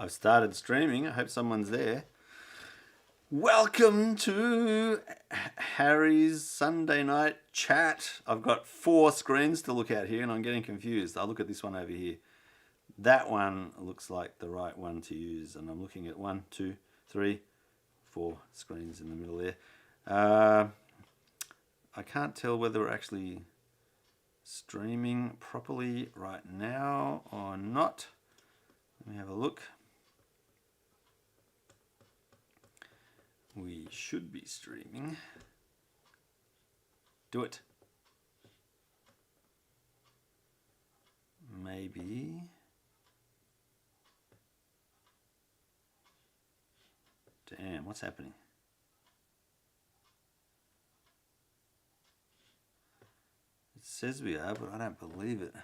I've started streaming. I hope someone's there. Welcome to Harry's Sunday night chat. I've got 4 screens to look at here and I'm getting confused. I'll look at this one over here. That one looks like the right one to use, and I'm looking at 1, 2, 3, 4 screens in the middle there. I can't tell whether we're actually streaming properly right now or not. Let me have a look. We should be streaming. Do it. Maybe. Damn, what's happening? It says we are, but I don't believe it.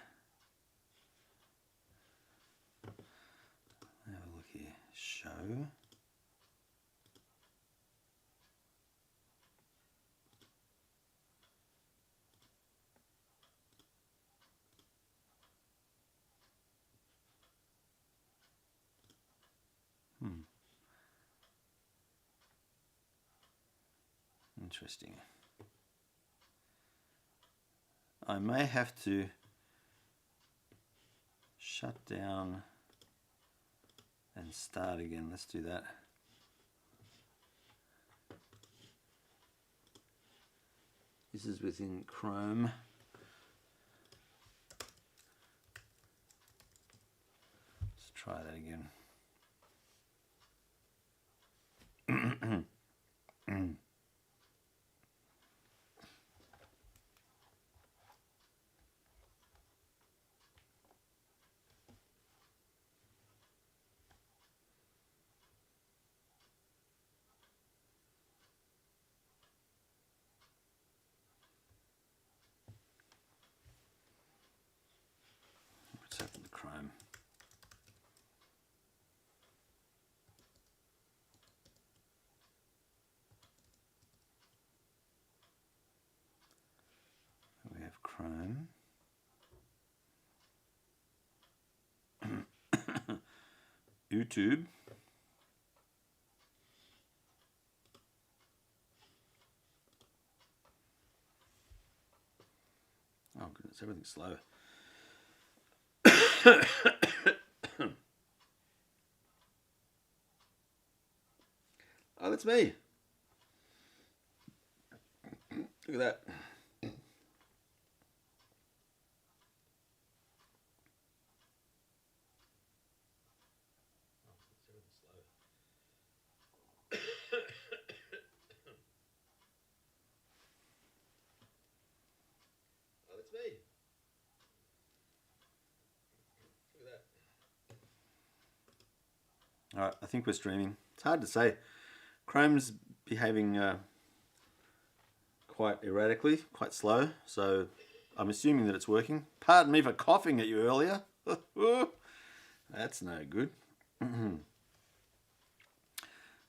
Have a look here. Show. Interesting. I may have to shut down and start again. Let's do that. This is within Chrome. Let's try that again. What's happened to Chrome? We have Chrome. YouTube. Oh goodness, everything's slow. Oh, that's me. Look at that. Oh, that's me. Look at that. All right, I think we're streaming. It's hard to say. Chrome's behaving quite erratically, quite slow, so I'm assuming that it's working. Pardon me for coughing at you earlier. That's no good.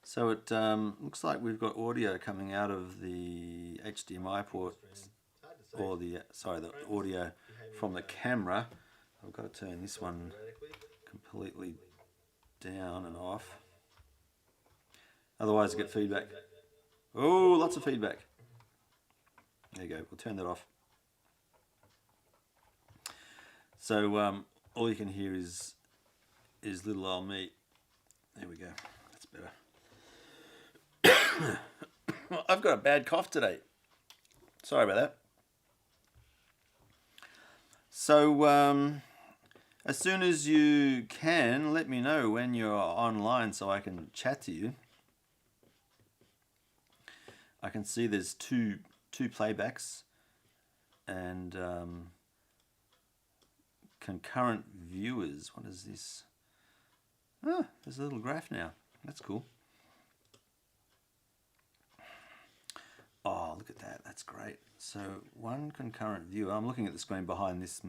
So it looks like we've got audio coming out of the HDMI port, or the audio from the camera. I've got to turn this one completely down and off. Otherwise I get feedback. Oh, lots of feedback. There you go, we'll turn that off. So all you can hear is little old me. There we go, that's better. I've got a bad cough today. Sorry about that. So as soon as you can, let me know when you're online so I can chat to you. I can see there's two playbacks and concurrent viewers. What is this? Ah, there's a little graph now. That's cool. Oh, look at that. That's great. So one concurrent viewer. I'm looking at the screen behind this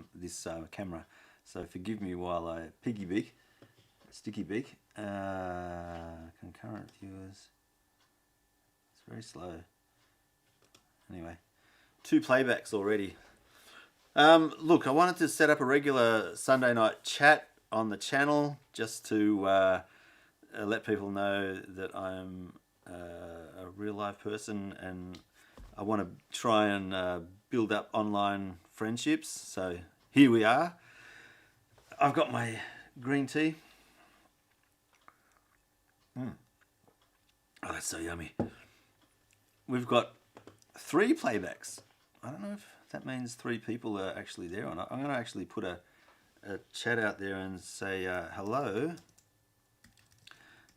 camera. So forgive me while I sticky beak. Concurrent viewers. It's very slow. Anyway, 2 playbacks already. Look, I wanted to set up a regular Sunday night chat on the channel just to let people know that I'm a real live person, and I want to try and build up online friendships. So here we are. I've got my green tea. Oh, that's so yummy. We've got 3 playbacks. I don't know if that means 3 people are actually there or not. I'm going to actually put a chat out there and say hello.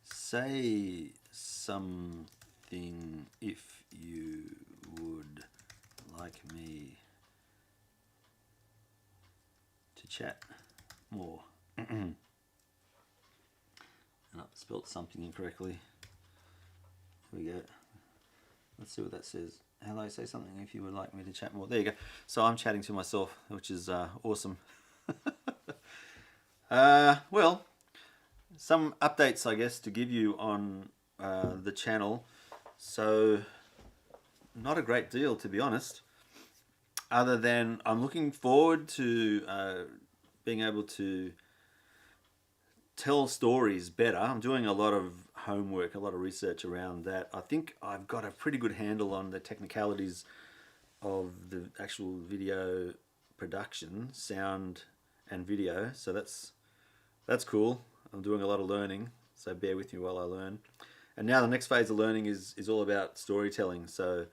Say something if you would like me to chat more. And I've spelt something incorrectly. Here we go. Let's see what that says. Hello, say something if you would like me to chat more. There you go. So I'm chatting to myself, which is awesome. Well, some updates, I guess, to give you on the channel. So, not a great deal, to be honest, other than I'm looking forward to being able to tell stories better. I'm doing a lot of homework, a lot of research around that. I think I've got a pretty good handle on the technicalities of the actual video production, sound and video. So that's cool. I'm doing a lot of learning, so bear with me while I learn. And now the next phase of learning is all about storytelling. So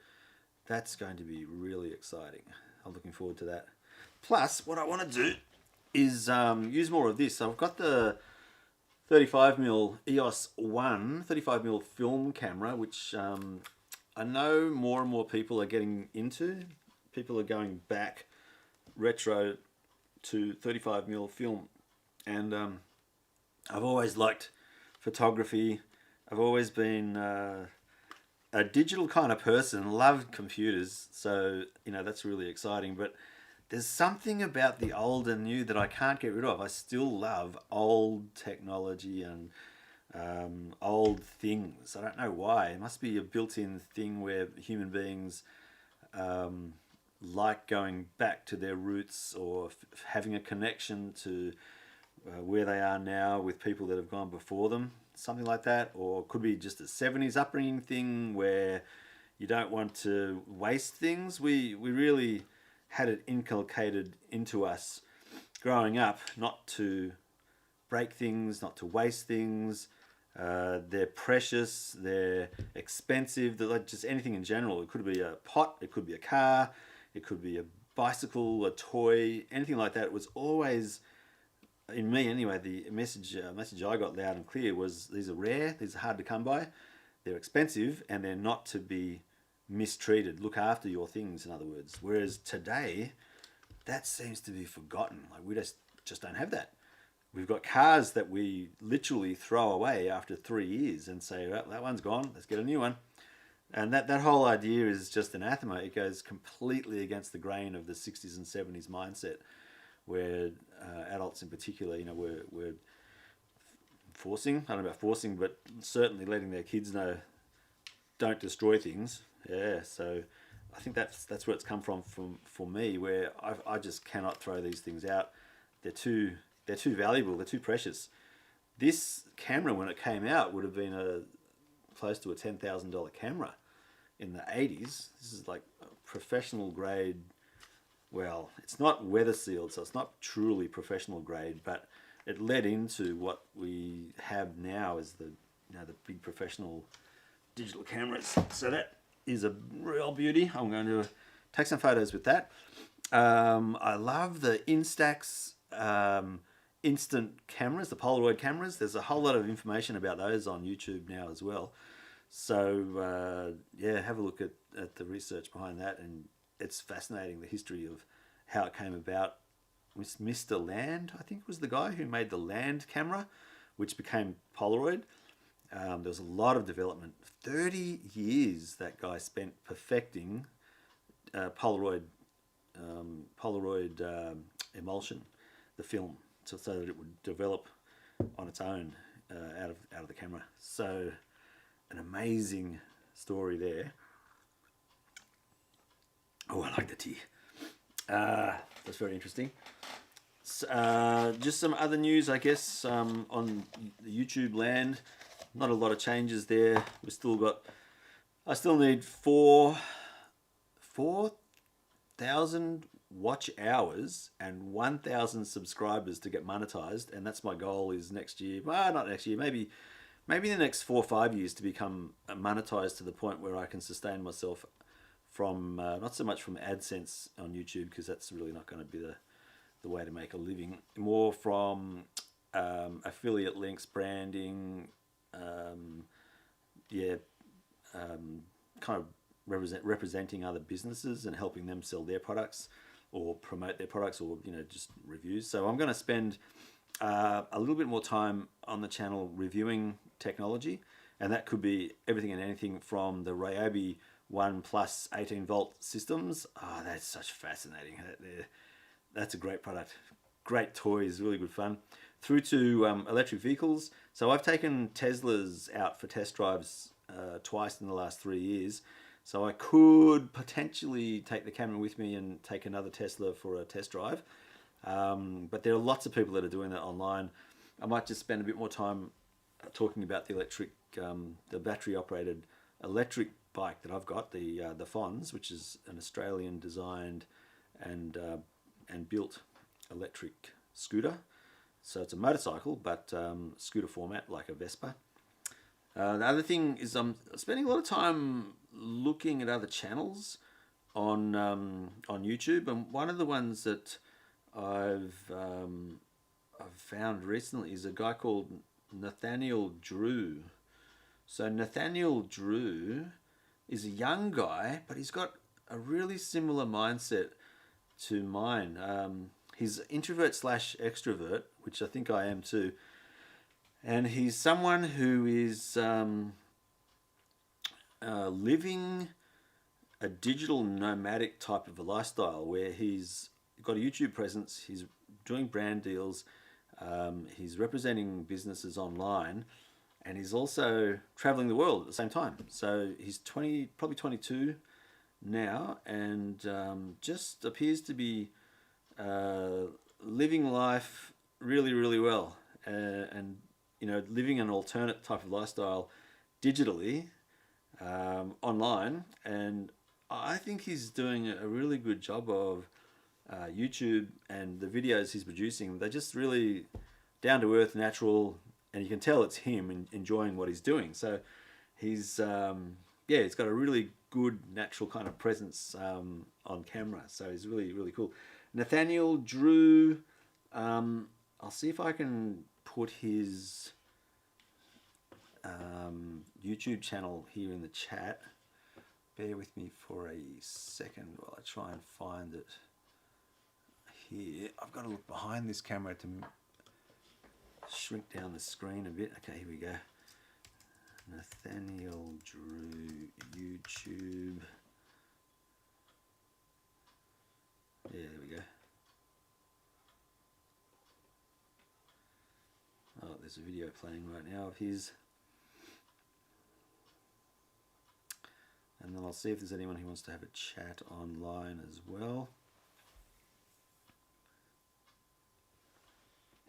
that's going to be really exciting. I'm looking forward to that. Plus, what I want to do is use more of this. So I've got the 35mm EOS 1 35mm film camera, which I know more and more people are getting into. People are going back retro to 35mm film, and I've always liked photography. I've always been a digital kind of person, loved computers, so that's really exciting. But there's something about the old and new that I can't get rid of. I still love old technology and old things. I don't know why. It must be a built-in thing where human beings like going back to their roots, or having a connection to where they are now with people that have gone before them. Something like that. Or it could be just a 70s upbringing thing where you don't want to waste things. We really had it inculcated into us growing up not to break things, not to waste things. They're precious, they're expensive, they're like just anything in general. It could be a pot, it could be a car, it could be a bicycle, a toy, anything like that. It was always, in me anyway, the message I got loud and clear was these are rare, these are hard to come by, they're expensive, and they're not to be mistreated. Look after your things, in other words. Whereas today, that seems to be forgotten. Like, we just don't have that. We've got cars that we literally throw away after 3 years and say, well, that one's gone, let's get a new one. And that whole idea is just anathema. It goes completely against the grain of the 60s and 70s mindset, where adults in particular, were forcing, I don't know about forcing, but certainly letting their kids know, don't destroy things. Yeah, so I think that's where it's come from for me, where I just cannot throw these things out. They're too valuable. They're too precious. This camera, when it came out, would have been close to a $10,000 camera in the 80s. This is like a professional grade. Well, it's not weather sealed, so it's not truly professional grade, but it led into what we have now as the big professional digital cameras. So that is a real beauty. I'm going to take some photos with that. I love the Instax instant cameras, the Polaroid cameras. There's a whole lot of information about those on YouTube now as well. So yeah, have a look at the research behind that, and it's fascinating, the history of how it came about. Mr. Land, I think, was the guy who made the Land camera, which became Polaroid. There was a lot of development. 30 years that guy spent perfecting Polaroid emulsion, the film, so that it would develop on its own out of the camera. So an amazing story there. Oh, I like the tea. That's very interesting. Just some other news, I guess, on the YouTube land. Not a lot of changes there. We still got. I still need 4,000 watch hours and 1,000 subscribers to get monetized, and that's my goal. Is next year? Well, not next year. Maybe in the next 4 or 5 years to become monetized to the point where I can sustain myself from not so much from AdSense on YouTube, because that's really not going to be the way to make a living. More from affiliate links, branding, kind of representing other businesses and helping them sell their products or promote their products, or just reviews. So I'm going to spend a little bit more time on the channel reviewing technology, and that could be everything and anything from the Ryobi One Plus 18-volt systems. Oh, that's such fascinating. That's a great product. Great toys, really good fun. Through to electric vehicles. So I've taken Teslas out for test drives twice in the last 3 years. So I could potentially take the camera with me and take another Tesla for a test drive. But there are lots of people that are doing that online. I might just spend a bit more time talking about the battery-operated electric bike that I've got, the Fonz, which is an Australian designed and built electric scooter. So it's a motorcycle, but scooter format, like a Vespa. The other thing is I'm spending a lot of time looking at other channels on YouTube, and one of the ones that I've found recently is a guy called Nathaniel Drew. So Nathaniel Drew is a young guy, but he's got a really similar mindset to mine. He's introvert / extrovert, which I think I am too. And he's someone who is living a digital nomadic type of a lifestyle, where he's got a YouTube presence, he's doing brand deals, he's representing businesses online, and he's also traveling the world at the same time. So he's probably 22 now, and just appears to be living life really, really well, and living an alternate type of lifestyle digitally, online. And I think he's doing a really good job of YouTube, and the videos he's producing, they're just really down to earth, natural, and you can tell it's him enjoying what he's doing. So he's he's got a really good natural kind of presence on camera. So he's really, really cool. Nathaniel Drew, I'll see if I can put his YouTube channel here in the chat. Bear with me for a second while I try and find it here. I've got to look behind this camera to shrink down the screen a bit. Okay, here we go. Nathaniel Drew YouTube. Yeah, there we go. Oh, there's a video playing right now of his. And then I'll see if there's anyone who wants to have a chat online as well.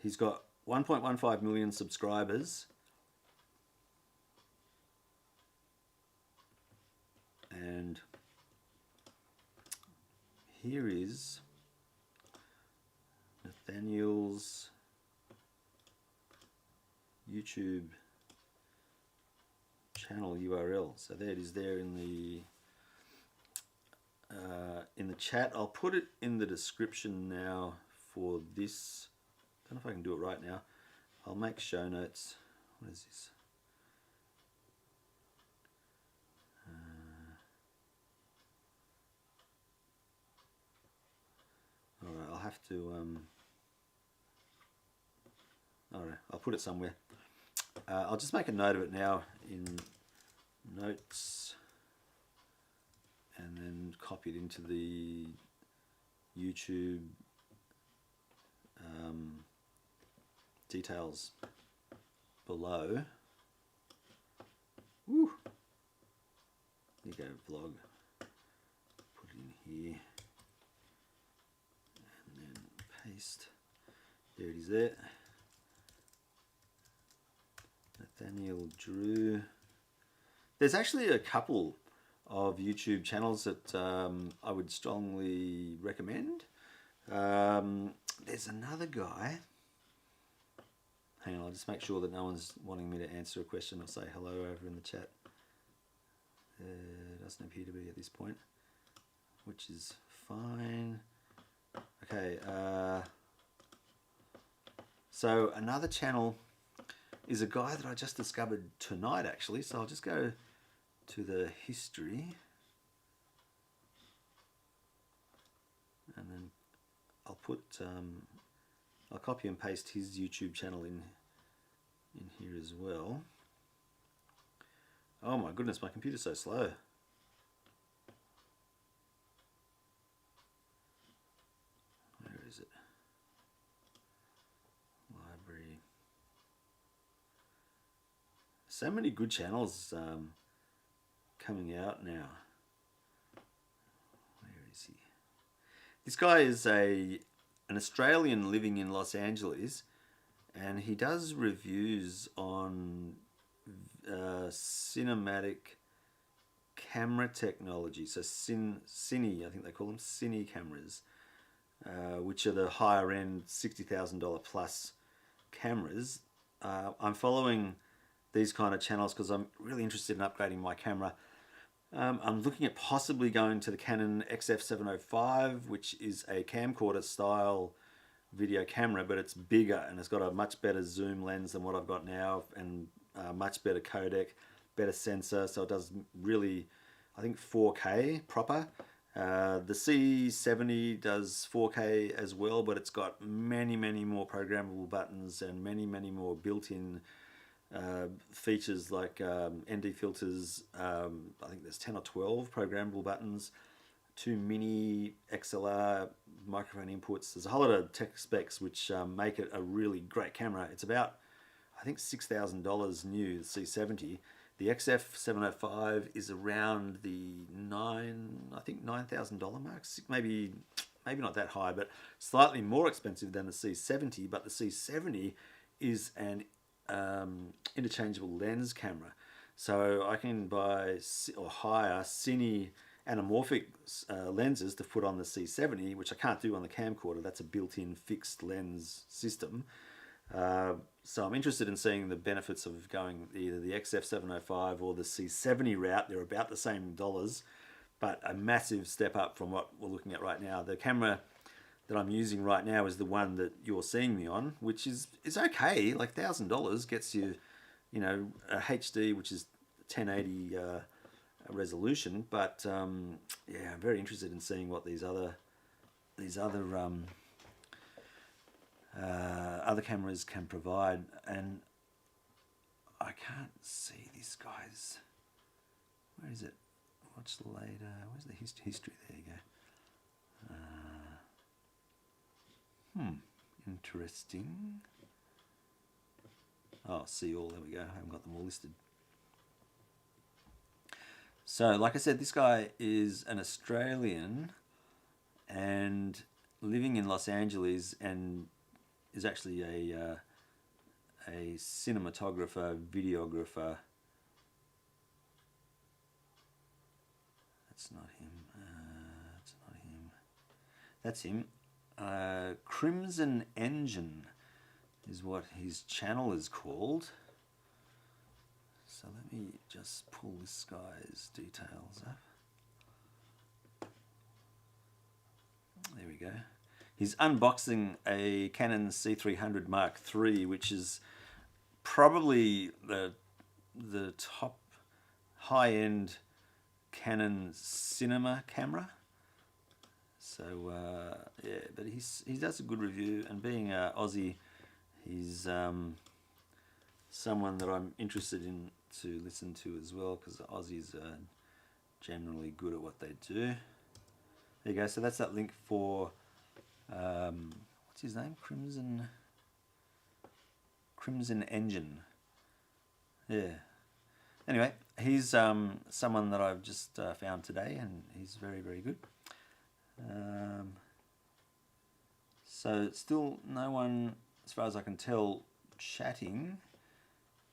He's got 1.15 million subscribers. And here is Nathaniel's YouTube channel URL. So there it is there in the chat. I'll put it in the description now for this. I don't know if I can do it right now. I'll make show notes. What is this? Alright, I'll have to alright, I'll put it somewhere. I'll just make a note of it now in notes, and then copy it into the YouTube details below. Woo. There you go, vlog. Put it in here, and then paste. Here it is there. Nathaniel Drew. There's actually a couple of YouTube channels that I would strongly recommend. There's another guy. Hang on, I'll just make sure that no one's wanting me to answer a question or say hello over in the chat. Doesn't appear to be at this point, which is fine. Okay, so another channel is a guy that I just discovered tonight actually, so I'll just go to the history and then I'll put I'll copy and paste his YouTube channel in here as well. Oh my goodness, my computer's so slow. Where is it? Library. So many good channels coming out now. Where is he? This guy is an Australian living in Los Angeles, and he does reviews on cinematic camera technology. So Cine, I think they call them Cine cameras, which are the higher end $60,000 plus cameras. I'm following these kind of channels because I'm really interested in upgrading my camera. I'm looking at possibly going to the Canon XF705, which is a camcorder style video camera, but it's bigger and it's got a much better zoom lens than what I've got now, and much better codec, better sensor, so it does really, I think, 4K proper. The C70 does 4K as well, but it's got many more programmable buttons and many more built-in features like ND filters. I think there's 10 or 12 programmable buttons, 2 mini XLR microphone inputs. There's a whole lot of tech specs which make it a really great camera. It's about, I think, $6,000 new, the C70. The XF705 is around the $9,000 mark. Maybe not that high, but slightly more expensive than the C70. But the C70 is an interchangeable lens camera, so I can buy or hire Cine anamorphic lenses to put on the C70, which I can't do on the camcorder. That's a built-in fixed lens system. So I'm interested in seeing the benefits of going either the XF705 or the C70 route. They're about the same dollars, but a massive step up from what we're looking at right now. The camera that I'm using right now is the one that you're seeing me on, which is okay. Like $1,000 gets you, you know, a HD, which is 1080 resolution. But yeah, I'm very interested in seeing what these other cameras can provide. And I can't see this guy's. Where is it? Watch later. Where's the history? There you go. Interesting. Oh, see all. There we go. I haven't got them all listed. So, like I said, this guy is an Australian and living in Los Angeles, and is actually a cinematographer, videographer. That's not him. That's not him. That's him. Crimson Engine is what his channel is called. So let me just pull this guy's details up. There we go. He's unboxing a Canon C300 Mark III, which is probably the top high-end Canon cinema camera. So yeah, but he does a good review, and being Aussie, he's someone that I'm interested in to listen to as well, because Aussies are generally good at what they do. There you go. So that's that link for what's his name? Crimson Engine. Yeah. Anyway, he's someone that I've just found today, and he's very good. So still no one as far as I can tell, chatting,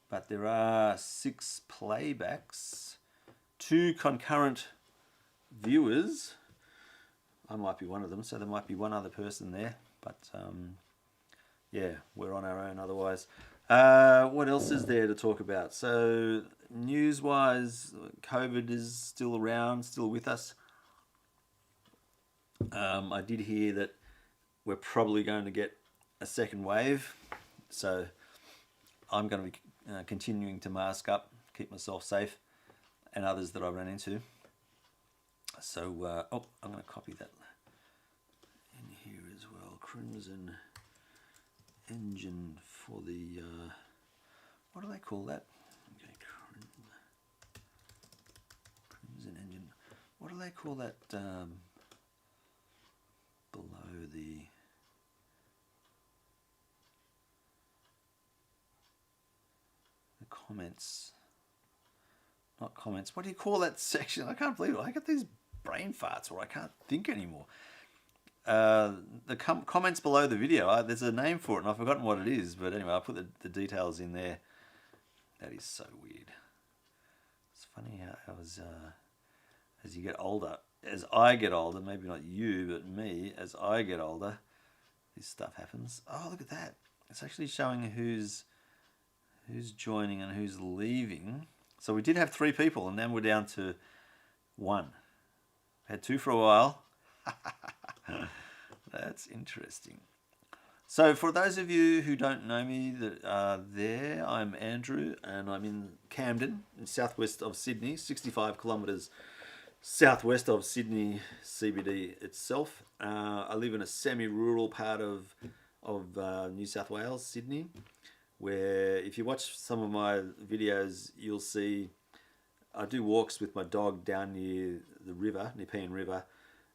but there are 6 playbacks, 2 concurrent viewers. I might be one of them, so there might be one other person there, but yeah, we're on our own otherwise. What else is there to talk about? So news-wise, COVID is still around, still with us. I did hear that we're probably going to get a second wave, so I'm going to be continuing to mask up, keep myself safe, and others that I run into. So, I'm going to copy that in here as well. Crimson Engine for the, what do they call that? Okay, Crimson Engine. What do they call that below the... comments, not comments, what do you call that section? I can't believe it. I get these brain farts where I can't think anymore. The comments below the video, there's a name for it and I've forgotten what it is, but anyway, I'll put the details in there. That is so weird. It's funny how as you get older, as I get older, maybe not you, but me, as I get older, this stuff happens. Oh, look at that. It's actually showing who's joining and who's leaving. So we did have 3 people and then we're down to 1. Had 2 for a while. That's interesting. So for those of you who don't know me that are there, I'm Andrew and I'm in Camden, in southwest of Sydney, 65 kilometres southwest of Sydney CBD itself. I live in a semi-rural part of New South Wales, Sydney, where if you watch some of my videos, you'll see I do walks with my dog down near the river, Nepean River,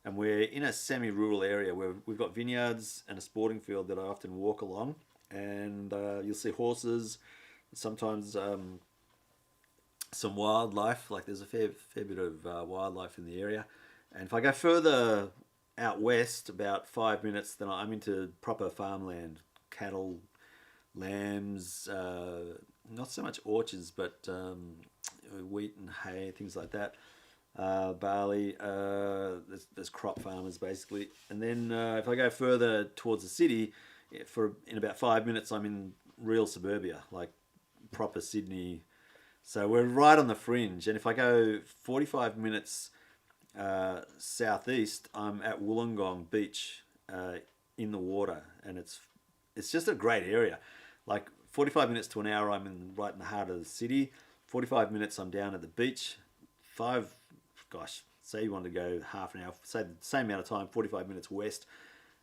and we're in a semi-rural area where we've got vineyards and a sporting field that I often walk along, and you'll see horses, sometimes some wildlife, like there's a fair bit of wildlife in the area. And if I go further out west, about 5 minutes, then I'm into proper farmland, cattle, lambs, not so much orchards, but wheat and hay, things like that. Barley, there's crop farmers basically. And then if I go further towards the city, in about 5 minutes, I'm in real suburbia, like proper Sydney. So we're right on the fringe. And if I go 45 minutes southeast, I'm at Wollongong Beach in the water, and it's just a great area. Like 45 minutes to an hour, I'm right in the heart of the city. 45 minutes, I'm down at the beach. Say you want to go half an hour, say the same amount of time, 45 minutes west,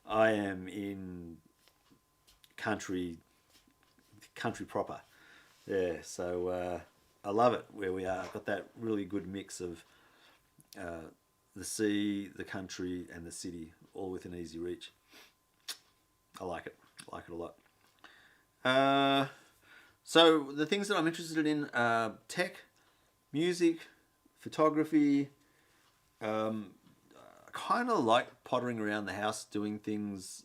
I am in country proper. Yeah, so I love it where we are. I've got that really good mix of the sea, the country, and the city, all within easy reach. I like it. I like it a lot. So the things that I'm interested in are tech, music, photography. I kind of like pottering around the house, doing things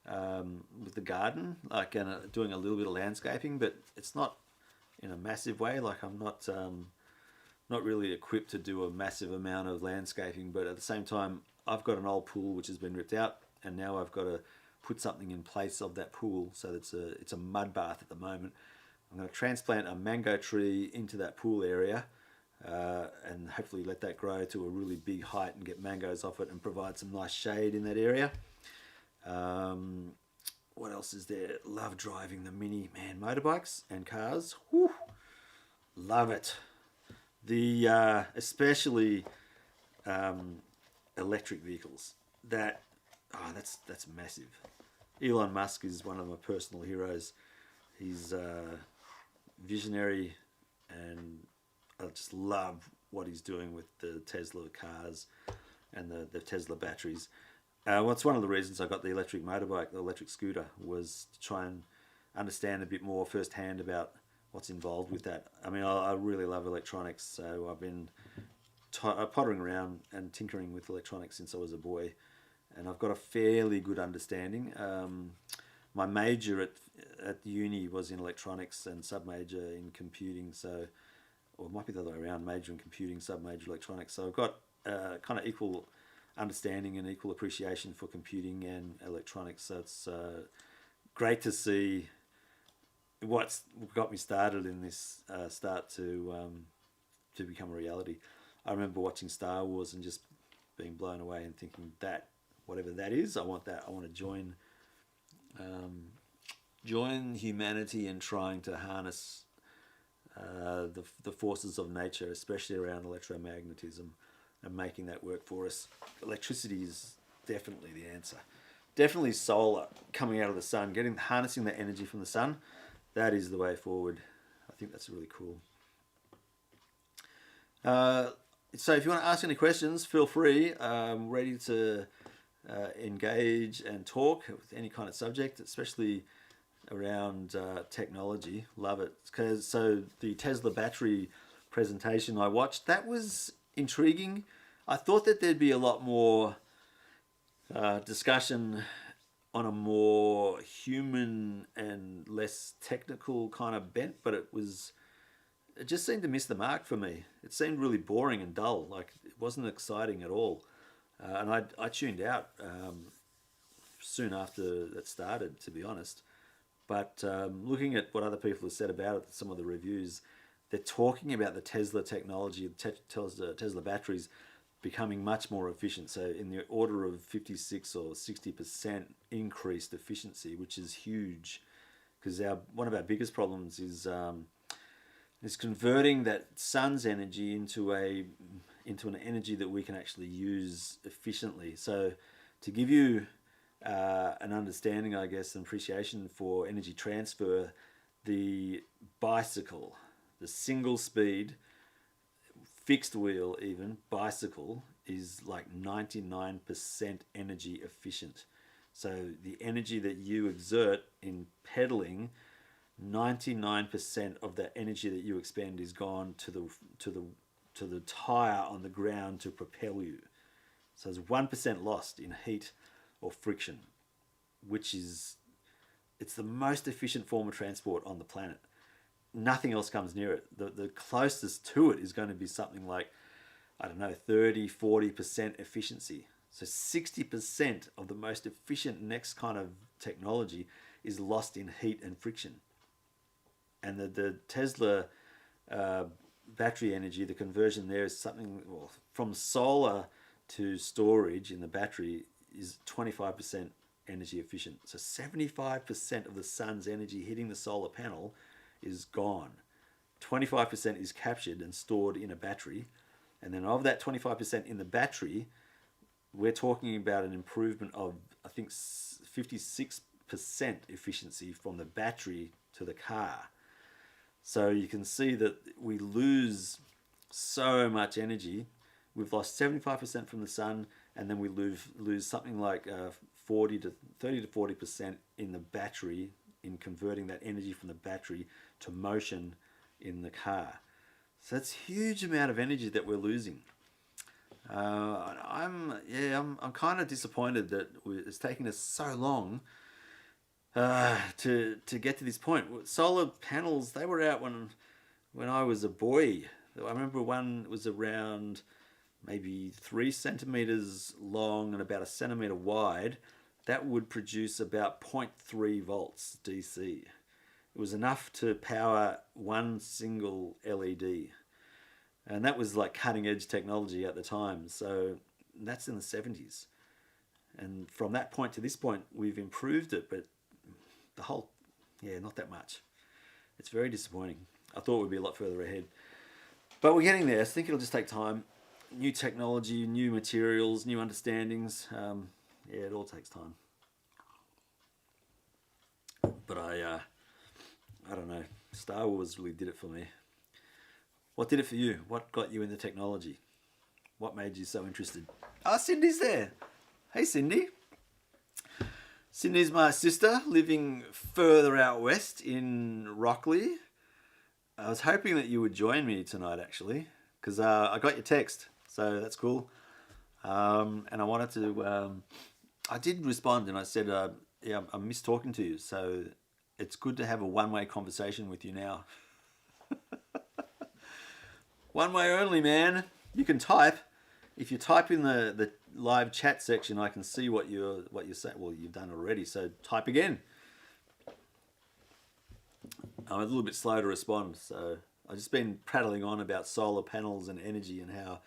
with the garden, like doing a little bit of landscaping, but it's not in a massive way. Like I'm not really equipped to do a massive amount of landscaping, but at the same time, I've got an old pool which has been ripped out, and now I've got to put something in place of that pool. So it's a mud bath at the moment. I'm going to transplant a mango tree into that pool area, and hopefully let that grow to a really big height and get mangoes off it and provide some nice shade in that area. What else is there? Love driving the mini motorbikes and cars. Whew. Love it. The especially electric vehicles. That's massive. Elon Musk is one of my personal heroes. He's visionary, and I just love what he's doing with the Tesla cars and the Tesla batteries. It's one of the reasons I got the electric motorbike, the electric scooter, was to try and understand a bit more firsthand about what's involved with that. I mean, I really love electronics, so I've been pottering around and tinkering with electronics since I was a boy, and I've got a fairly good understanding. my major at uni was in electronics and sub-major in computing. So, or it might be the other way around, major in computing, sub-major electronics. So I've got kind of equal understanding and equal appreciation for computing and electronics. So it's great to see what's got me started in this start to become a reality. I remember watching Star Wars and just being blown away and thinking that whatever that is, I want that. I want to join humanity in trying to harness the forces of nature, especially around electromagnetism, and making that work for us. Electricity is definitely the answer. Definitely solar coming out of the sun, harnessing that energy from the sun. That is the way forward. I think that's really cool. So if you want to ask any questions, feel free. I'm ready to engage and talk with any kind of subject, especially around technology. Love it. So the Tesla battery presentation I watched, that was intriguing. I thought that there'd be a lot more discussion on a more human and less technical kind of bent, but it just seemed to miss the mark for me. It seemed really boring and dull. Like, it wasn't exciting at all. And I tuned out soon after that started, to be honest. But looking at what other people have said about it, some of the reviews, they're talking about the Tesla technology, Tesla batteries becoming much more efficient. So in the order of 56 or 60% increased efficiency, which is huge, because one of our biggest problems is converting that sun's energy into an energy that we can actually use efficiently. So to give you an understanding, I guess, and appreciation for energy transfer, the bicycle, the single speed, fixed wheel even, bicycle is like 99% energy efficient. So the energy that you exert in pedaling, 99% of that energy that you expend is gone to the tire on the ground to propel you. So there's 1% lost in heat or friction, it's the most efficient form of transport on the planet. Nothing else comes near it. The closest to it is going to be something like, I don't know, 30-40% efficiency. So 60% of the most efficient next kind of technology is lost in heat and friction. And the Tesla battery energy, the conversion there is something, well, from solar to storage in the battery is 25% energy efficient. So 75% of the sun's energy hitting the solar panel is gone. 25% is captured and stored in a battery. And then of that 25% in the battery, we're talking about an improvement of, I think, 56% efficiency from the battery to the car. So you can see that we lose so much energy. We've lost 75% from the sun, and then we lose something like 30 to 40% in the battery, in converting that energy from the battery to motion in the car. So that's a huge amount of energy that we're losing. I'm kind of disappointed that it's taken us so long to get to this point. Solar panels, they were out when I was a boy. I remember one was around maybe 3 centimeters long and about 1 centimeter wide. That would produce about 0.3 volts DC. It was enough to power one single LED. And that was like cutting edge technology at the time. So that's in the 70s. And from that point to this point, we've improved it, but not that much. It's very disappointing. I thought we'd be a lot further ahead. But we're getting there. I think it'll just take time. New technology, new materials, new understandings. It all takes time. But I don't know. Star Wars really did it for me. What did it for you? What got you into technology? What made you so interested? Oh, Cindy's there. Hey, Cindy. Cindy's my sister, living further out west in Rockley. I was hoping that you would join me tonight, actually, because I got your text, so that's cool. And I wanted to... I did respond, and I said, yeah, I miss talking to you. So it's good to have a one-way conversation with you now. One way only, man. You can type. If you type in the live chat section, I can see what you're saying. Well, you've done already, so type again. I'm a little bit slow to respond, so I've just been prattling on about solar panels and energy and how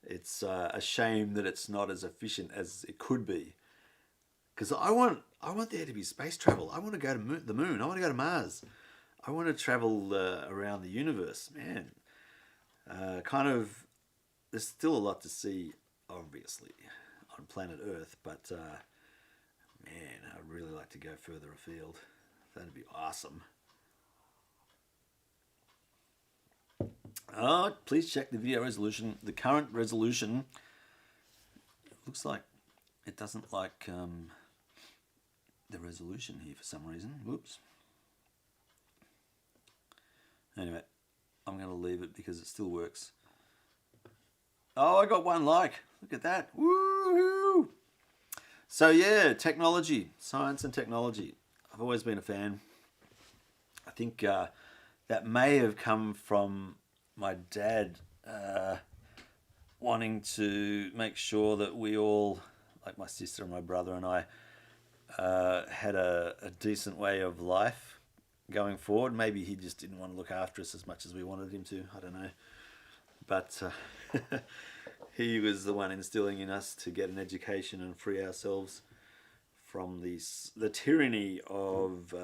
it's a shame that it's not as efficient as it could be. Because I want there to be space travel. I want to go to the moon. I want to go to Mars. I want to travel around the universe, man. Kind of, there's still a lot to see, obviously, on planet Earth, but man, I'd really like to go further afield. That'd be awesome. Please check the video resolution. The current resolution looks like it doesn't like the resolution here for some reason. Whoops. Anyway, I'm going to leave it because it still works. Oh, I got one like. Look at that. Woohoo! So yeah, technology, science and technology. I've always been a fan. I think that may have come from my dad wanting to make sure that we all, like my sister and my brother and I, had a decent way of life going forward. Maybe he just didn't want to look after us as much as we wanted him to. I don't know. But he was the one instilling in us to get an education and free ourselves from the tyranny of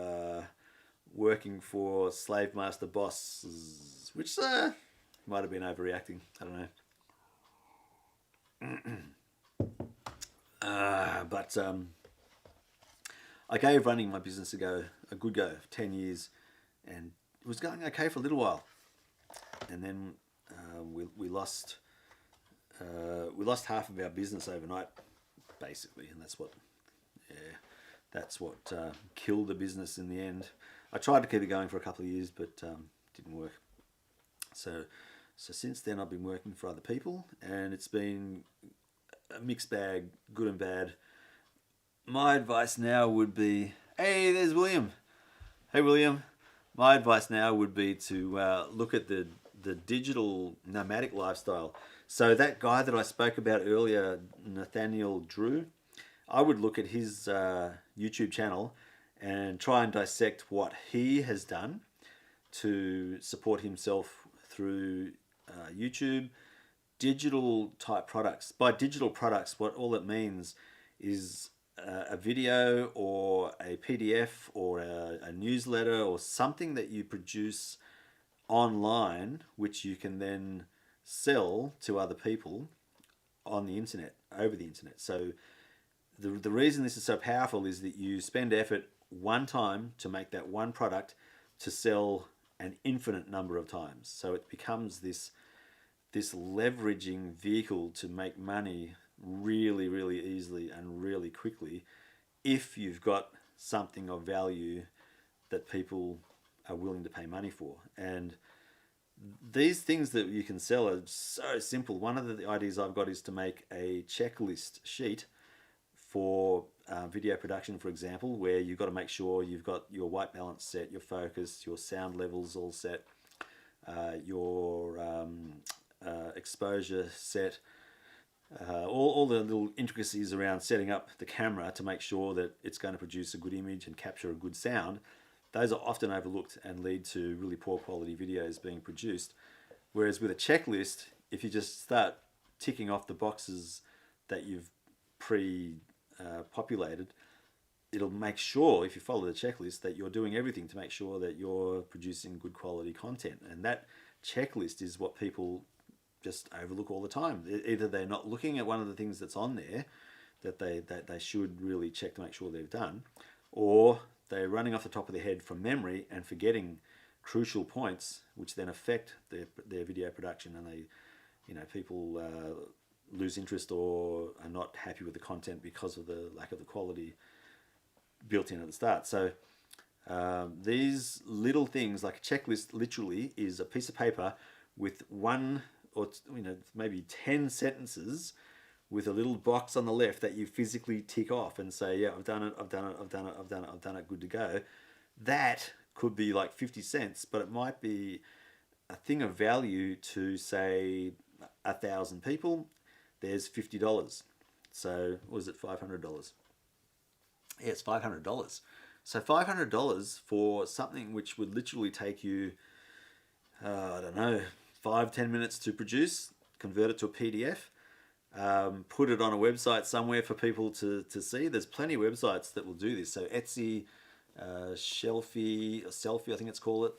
working for slave master bosses, which might have been overreacting. I don't know. But I gave running my business a good go, 10 years, and it was going okay for a little while. And then we lost half of our business overnight, basically, and that's what killed the business in the end. I tried to keep it going for a couple of years, but didn't work. So since then, I've been working for other people, and it's been a mixed bag, good and bad. My advice now would be, hey, there's William. Hey, William. My advice now would be to look at the digital nomadic lifestyle. So that guy that I spoke about earlier, Nathaniel Drew, I would look at his YouTube channel and try and dissect what he has done to support himself through YouTube, digital type products. By digital products, what all it means is a video or a PDF or a newsletter or something that you produce online, which you can then sell to other people on the internet, over the internet. So the reason this is so powerful is that you spend effort one time to make that one product to sell an infinite number of times. So it becomes this leveraging vehicle to make money really, really easily and really quickly if you've got something of value that people are willing to pay money for. And these things that you can sell are so simple. One of the ideas I've got is to make a checklist sheet for video production, for example, where you've got to make sure you've got your white balance set, your focus, your sound levels all set, your exposure set, all the little intricacies around setting up the camera to make sure that it's going to produce a good image and capture a good sound. Those are often overlooked and lead to really poor quality videos being produced. Whereas with a checklist, if you just start ticking off the boxes that you've populated, it'll make sure, if you follow the checklist, that you're doing everything to make sure that you're producing good quality content. And that checklist is what people just overlook all the time. Either they're not looking at one of the things that's on there that they should really check to make sure they've done, or they're running off the top of their head from memory and forgetting crucial points, which then affect their video production, and people lose interest or are not happy with the content because of the lack of the quality built in at the start. So these little things, like a checklist, literally is a piece of paper with one or maybe 10 sentences with a little box on the left that you physically tick off and say, yeah, I've done it, I've done it, I've done it, I've done it, I've done it, good to go. That could be like 50 cents, but it might be a thing of value to, say, 1,000 people. There's $50. So was it $500? Yeah, it's $500. So $500 for something which would literally take you, I don't know, 5-10 minutes to produce, convert it to a PDF, put it on a website somewhere for people to see. There's plenty of websites that will do this. So Etsy, Shelfie, I think it's called it.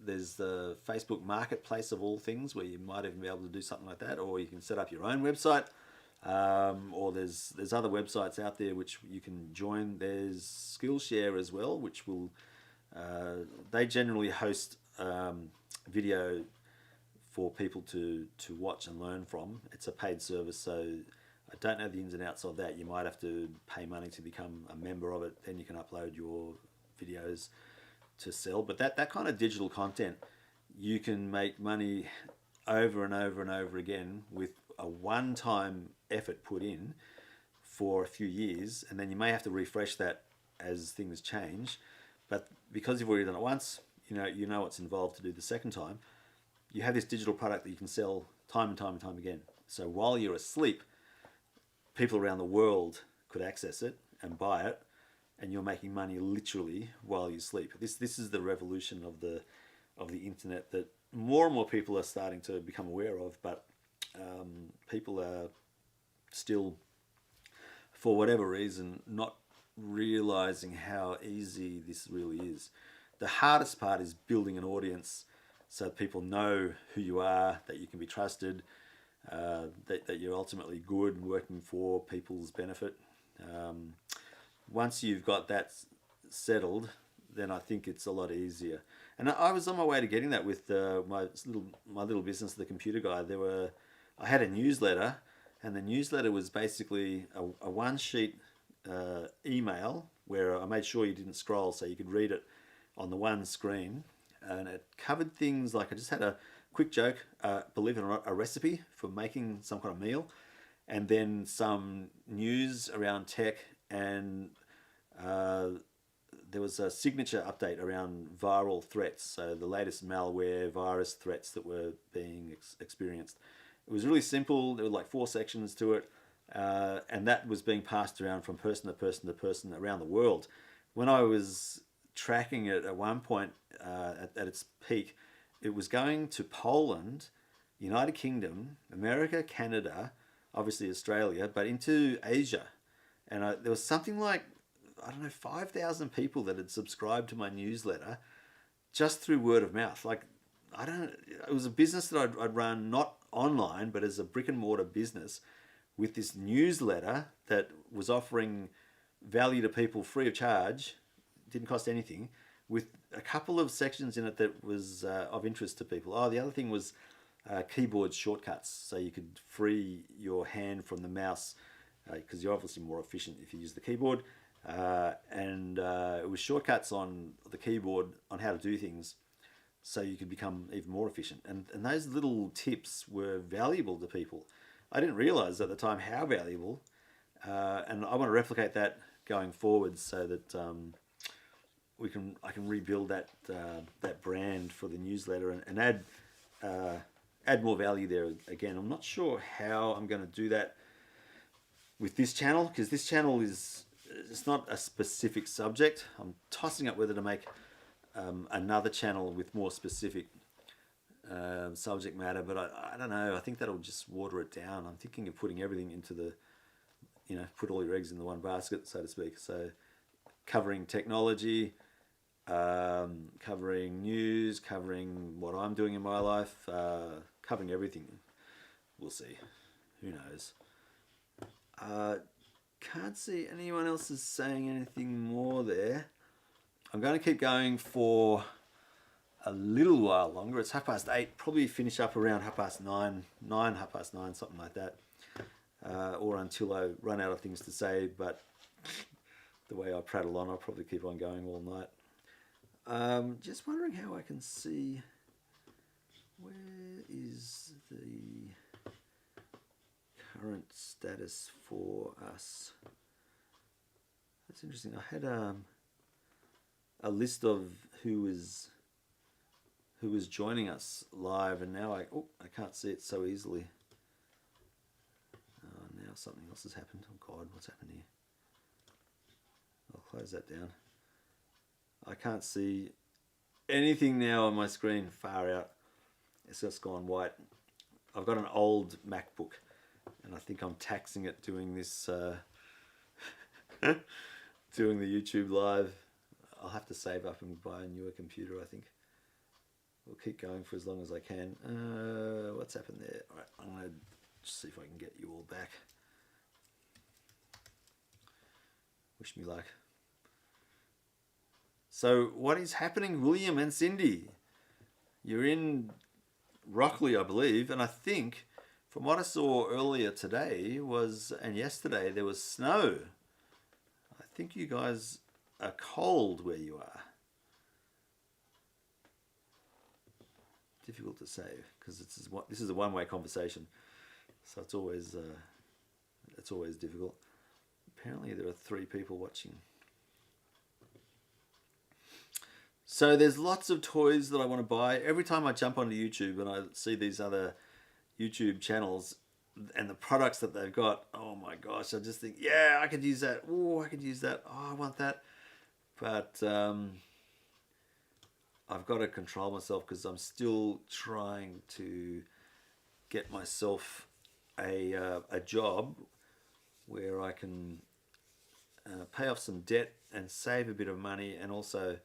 There's the Facebook Marketplace of all things, where you might even be able to do something like that, or you can set up your own website. Or there's other websites out there which you can join. There's Skillshare as well, which will they generally host video for people to watch and learn from. It's a paid service, so I don't know the ins and outs of that. You might have to pay money to become a member of it. Then you can upload your videos to sell. But that kind of digital content, you can make money over and over and over again with a one-time effort put in for a few years, and then you may have to refresh that as things change. But because you've already done it once, you know what's involved to do the second time. You have this digital product that you can sell time and time and time again. So while you're asleep, people around the world could access it and buy it, and you're making money literally while you sleep. This is the revolution of the internet that more and more people are starting to become aware of, but people are still, for whatever reason, not realizing how easy this really is. The hardest part is building an audience so people know who you are, that you can be trusted, that you're ultimately good and working for people's benefit. Once you've got that settled, then I think it's a lot easier. And I was on my way to getting that with my little business, The Computer Guy. I had a newsletter, and the newsletter was basically a one-sheet email where I made sure you didn't scroll, so you could read it on the one screen. And it covered things like, I just had a quick joke, believe it or not, a recipe for making some kind of meal, and then some news around tech, and there was a signature update around viral threats, so the latest malware virus threats that were being experienced. It was really simple. There were like 4 sections to it, and that was being passed around from person to person to person around the world. When I was tracking it at one point, at its peak, it was going to Poland, United Kingdom, America, Canada, obviously Australia, but into Asia. And there was something like, I don't know, 5,000 people that had subscribed to my newsletter just through word of mouth. Like, it was a business that I'd run not online, but as a brick and mortar business, with this newsletter that was offering value to people free of charge, didn't cost anything, with a couple of sections in it that was of interest to people. Oh, the other thing was keyboard shortcuts, so you could free your hand from the mouse, because you're obviously more efficient if you use the keyboard. And it was shortcuts on the keyboard on how to do things, so you could become even more efficient. And those little tips were valuable to people. I didn't realize at the time how valuable, and I want to replicate that going forward, so that I can rebuild that brand for the newsletter and add more value there. Again, I'm not sure how I'm going to do that with this channel, because this channel it's not a specific subject. I'm tossing up whether to make another channel with more specific subject matter, but I don't know. I think that'll just water it down. I'm thinking of putting everything into put all your eggs in the one basket, so to speak. So covering technology, covering news, covering what I'm doing in my life, covering everything. We'll see. Who knows? Can't see anyone else is saying anything more there. I'm going to keep going for a little while longer. It's 8:30. Probably finish up around 9:30, 9:30, something like that. Or until I run out of things to say. But the way I prattle on, I'll probably keep on going all night. Just wondering how I can see, where is the current status for us. That's interesting. I had a list of who was joining us live, and now I can't see it so easily. Now something else has happened. Oh God, what's happened here? I'll close that down. I can't see anything now on my screen. Far out. It's just gone white. I've got an old MacBook, and I think I'm taxing it doing this, doing the YouTube live. I'll have to save up and buy a newer computer, I think. We'll keep going for as long as I can. What's happened there? All right, I'm going to see if I can get you all back. Wish me luck. So what is happening, William and Cindy? You're in Rockley, I believe, and I think from what I saw earlier today and yesterday, there was snow. I think you guys are cold where you are. Difficult to say because this is a one-way conversation, so it's always difficult. Apparently there are 3 people watching. So there's lots of toys that I want to buy. Every time I jump onto YouTube and I see these other YouTube channels and the products that they've got, oh my gosh, I just think, yeah, I could use that. Oh, I could use that. Oh, I want that. But I've got to control myself because I'm still trying to get myself a job where I can pay off some debt and save a bit of money and also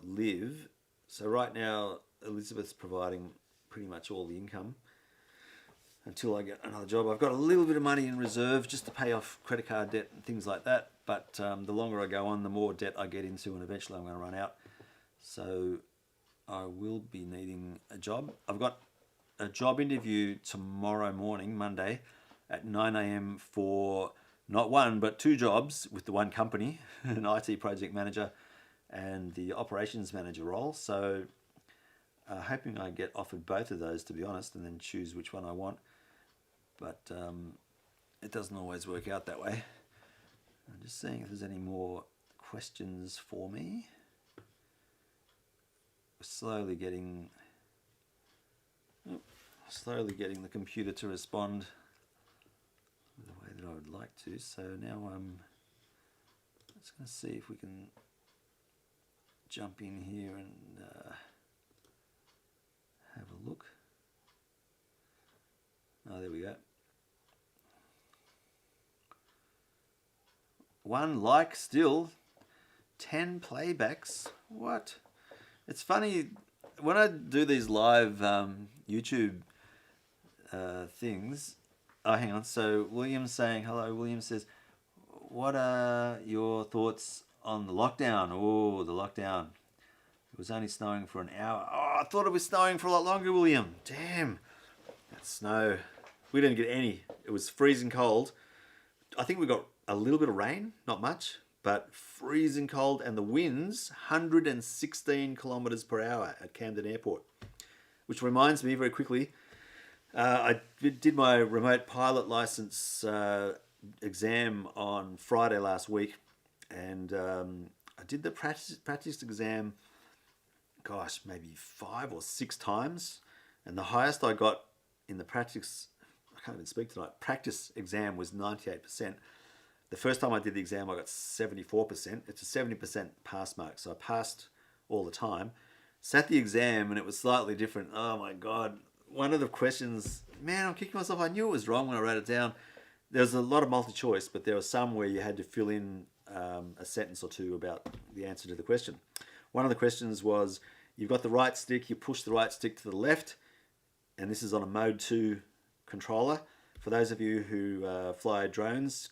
live. So right now Elizabeth's providing pretty much all the income until I get another job. I've got a little bit of money in reserve just to pay off credit card debt and things like that, but the longer I go on, the more debt I get into, and eventually I'm going to run out. So I will be needing a job. I've got a job interview tomorrow morning, Monday, at 9 a.m. for not one but 2 jobs with the one company, an IT project manager and the operations manager role. So hoping I get offered both of those, to be honest, and then choose which one I want. But it doesn't always work out that way. I'm just seeing if there's any more questions for me. We're slowly getting the computer to respond the way that I would like to. So now I'm just going to see if we can jump in here and have a look. Oh, there we go. 1 like still, 10 playbacks. What? It's funny when I do these live YouTube things. Oh, hang on. So William's saying hello. William says, "What are your thoughts on the lockdown?" Oh, the lockdown. It was only snowing for an hour. Oh, I thought it was snowing for a lot longer, William. Damn. That snow. We didn't get any. It was freezing cold. I think we got a little bit of rain, not much, but freezing cold, and the winds 116 kilometers per hour at Camden Airport. Which reminds me very quickly, I did my remote pilot license exam on Friday last week, and I did the practice exam, gosh, maybe 5 or 6 times, and the highest I got in the practice exam was 98%. The first time I did the exam, I got 74%. It's a 70% pass mark, so I passed all the time. Sat the exam, and it was slightly different. Oh my God. One of the questions, man, I'm kicking myself. I knew it was wrong when I wrote it down. There was a lot of multi-choice, but there was some where you had to fill in a sentence or two about the answer to the question. One of the questions was, you've got the right stick, you push the right stick to the left, and this is on a Mode 2 controller. For those of you who fly drones,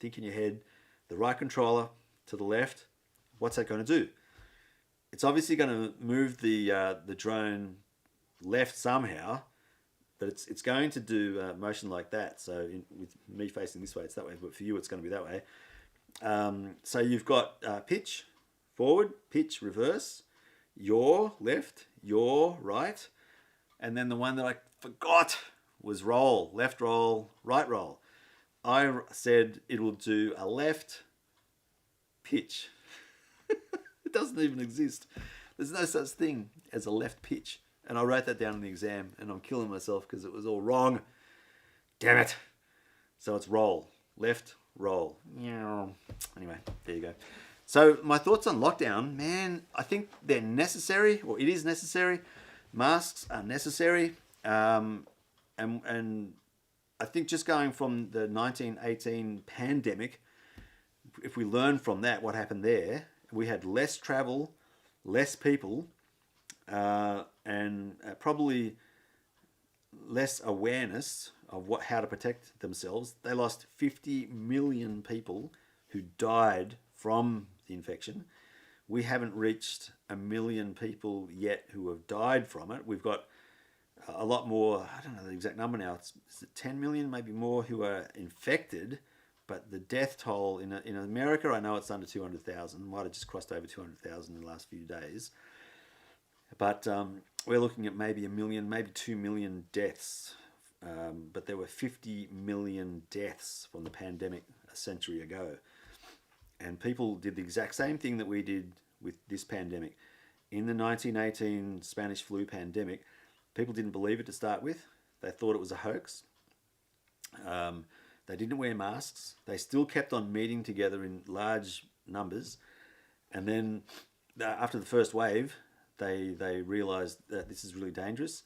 think in your head, the right controller to the left, what's that going to do? It's obviously going to move the drone left somehow, but it's going to do motion like that. So with me facing this way, it's that way, but for you, it's going to be that way. So you've got pitch forward, pitch reverse, your left, your right, and then the one that I forgot was roll, left roll, right roll. I said it will do a left pitch. It doesn't even exist. There's no such thing as a left pitch. And I wrote that down in the exam, and I'm killing myself because it was all wrong. Damn it. So it's roll. Left, roll. Anyway, there you go. So my thoughts on lockdown, man, I think they're necessary, or it is necessary. Masks are necessary. And I think just going from the 1918 pandemic, if we learn from that, what happened there, we had less travel, less people, and probably less awareness of how to protect themselves. They lost 50 million people who died from the infection. We haven't reached 1 million people yet who have died from it. We've got a lot more, I don't know the exact number now, is it 10 million, maybe more, who are infected, but the death toll in America, I know it's under 200,000, might have just crossed over 200,000 in the last few days, but we're looking at maybe 1 million, maybe 2 million deaths, but there were 50 million deaths from the pandemic a century ago, and people did the exact same thing that we did with this pandemic. In the 1918 Spanish flu pandemic, people didn't believe it to start with. They thought it was a hoax. They didn't wear masks. They still kept on meeting together in large numbers. And then after the first wave, they realized that this is really dangerous,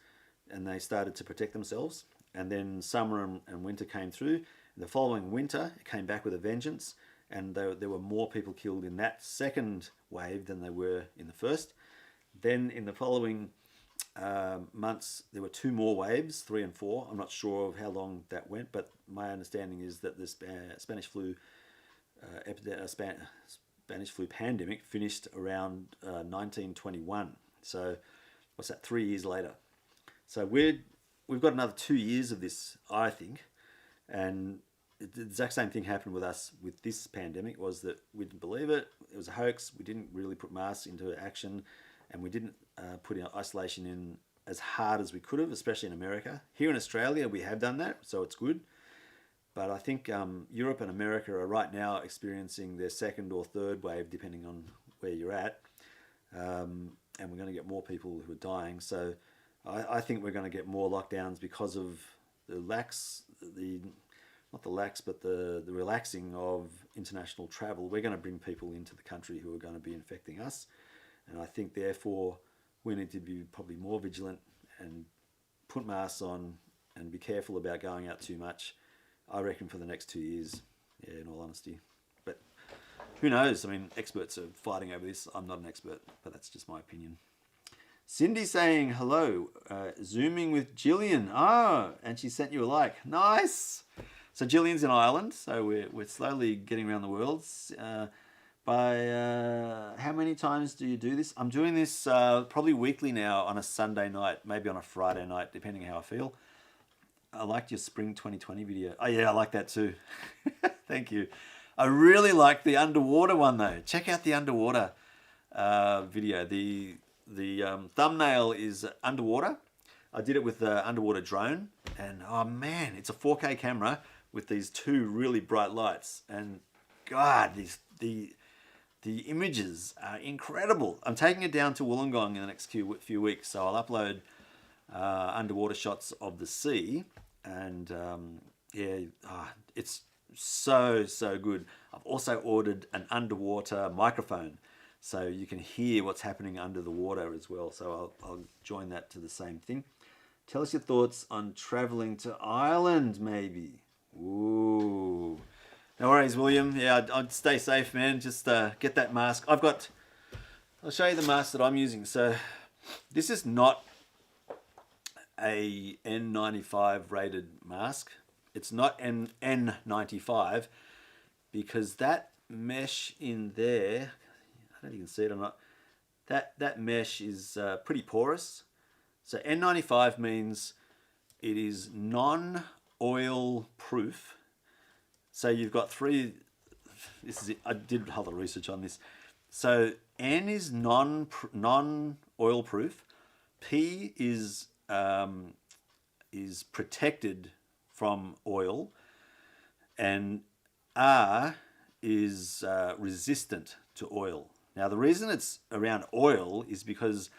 and they started to protect themselves. And then summer and winter came through. The following winter, it came back with a vengeance, and there were more people killed in that second wave than there were in the first. Then in the following months, there were 2 more waves, 3 and 4. I'm not sure of how long that went, but my understanding is that the Spanish flu Spanish flu pandemic finished around 1921. So what's that? 3 years later. So we've got another 2 years of this, I think, and the exact same thing happened with us with this pandemic. Was that we didn't believe it. It was a hoax. We didn't really put masks into action, and we didn't put our isolation in as hard as we could have, especially in America. Here in Australia, we have done that, so it's good. But I think Europe and America are right now experiencing their second or third wave, depending on where you're at. And we're going to get more people who are dying. So I think we're going to get more lockdowns because of the relaxing of international travel. We're going to bring people into the country who are going to be infecting us. And I think, therefore, we need to be probably more vigilant and put masks on and be careful about going out too much, I reckon, for the next 2 years, in all honesty. But who knows? I mean, experts are fighting over this. I'm not an expert, but that's just my opinion. Cindy saying hello, Zooming with Gillian. Oh, and she sent you a like. Nice. So Gillian's in Ireland, so we're slowly getting around the world. How many times do you do this? I'm doing this probably weekly now on a Sunday night, maybe on a Friday night, depending on how I feel. I liked your Spring 2020 video. Oh yeah, I like that too. Thank you. I really like the underwater one though. Check out the underwater video. The thumbnail is underwater. I did it with the underwater drone, and oh man, it's a 4K camera with these 2 really bright lights, and God, the images are incredible. I'm taking it down to Wollongong in the next few weeks, so I'll upload underwater shots of the sea, and it's so good. I've also ordered an underwater microphone, so you can hear what's happening under the water as well. So I'll join that to the same thing. Tell us your thoughts on traveling to Ireland, maybe. Ooh. No worries, William. Yeah, I'd stay safe, man. Just get that mask. I'll show you the mask that I'm using. So this is not a N95 rated mask. It's not an N95 because that mesh in there, I don't know if you can see it or not, that mesh is pretty porous. So N95 means it is non-oil proof. So you've got 3, this is it. I did a lot of research on this. So N is non-oil proof. P is is protected from oil, and R is resistant to oil. Now, the reason it's around oil is because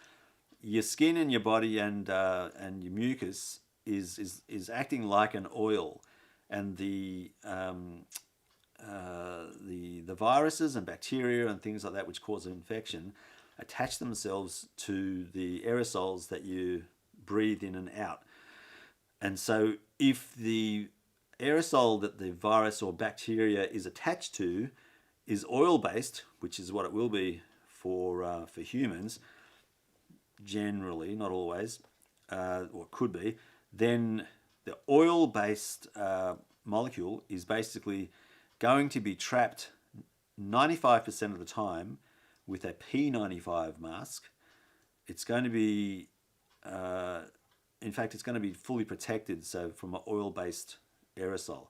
your skin and your body and your mucus is acting like an oil, and the viruses and bacteria and things like that which cause infection attach themselves to the aerosols that you breathe in and out. And so if the aerosol that the virus or bacteria is attached to is oil-based, which is what it will be for humans, generally, not always, or could be, then the oil-based molecule is basically going to be trapped 95% of the time with a P95 mask. It's going to be, in fact, it's going to be fully protected, so from an oil-based aerosol.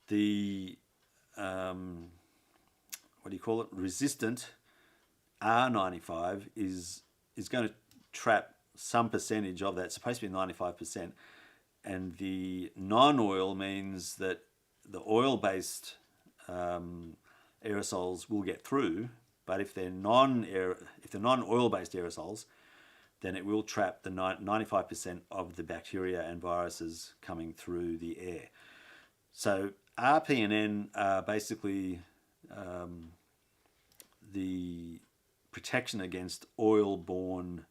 The, resistant R95 is going to trap some percentage of that. It's supposed to be 95%. And the non-oil means that the oil-based aerosols will get through, but if they're non-oil-based aerosols, then it will trap the 95% of the bacteria and viruses coming through the air. So RP and N are basically the protection against oil-borne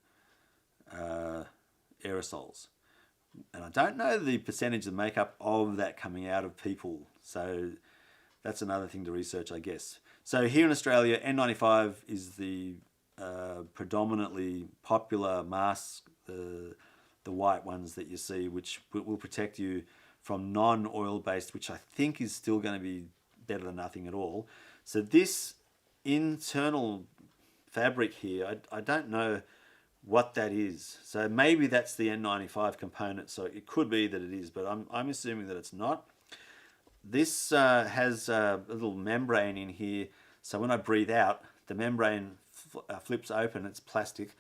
aerosols. And I don't know the percentage of makeup of that coming out of people. So that's another thing to research, I guess. So here in Australia, N95 is the predominantly popular mask, the white ones that you see, which will protect you from non-oil based, which I think is still going to be better than nothing at all. So this internal fabric here, I don't know what that is. So maybe that's the N95 component. So it could be that it is, but I'm assuming that it's not. This has a little membrane in here. So when I breathe out, the membrane flips open, it's plastic,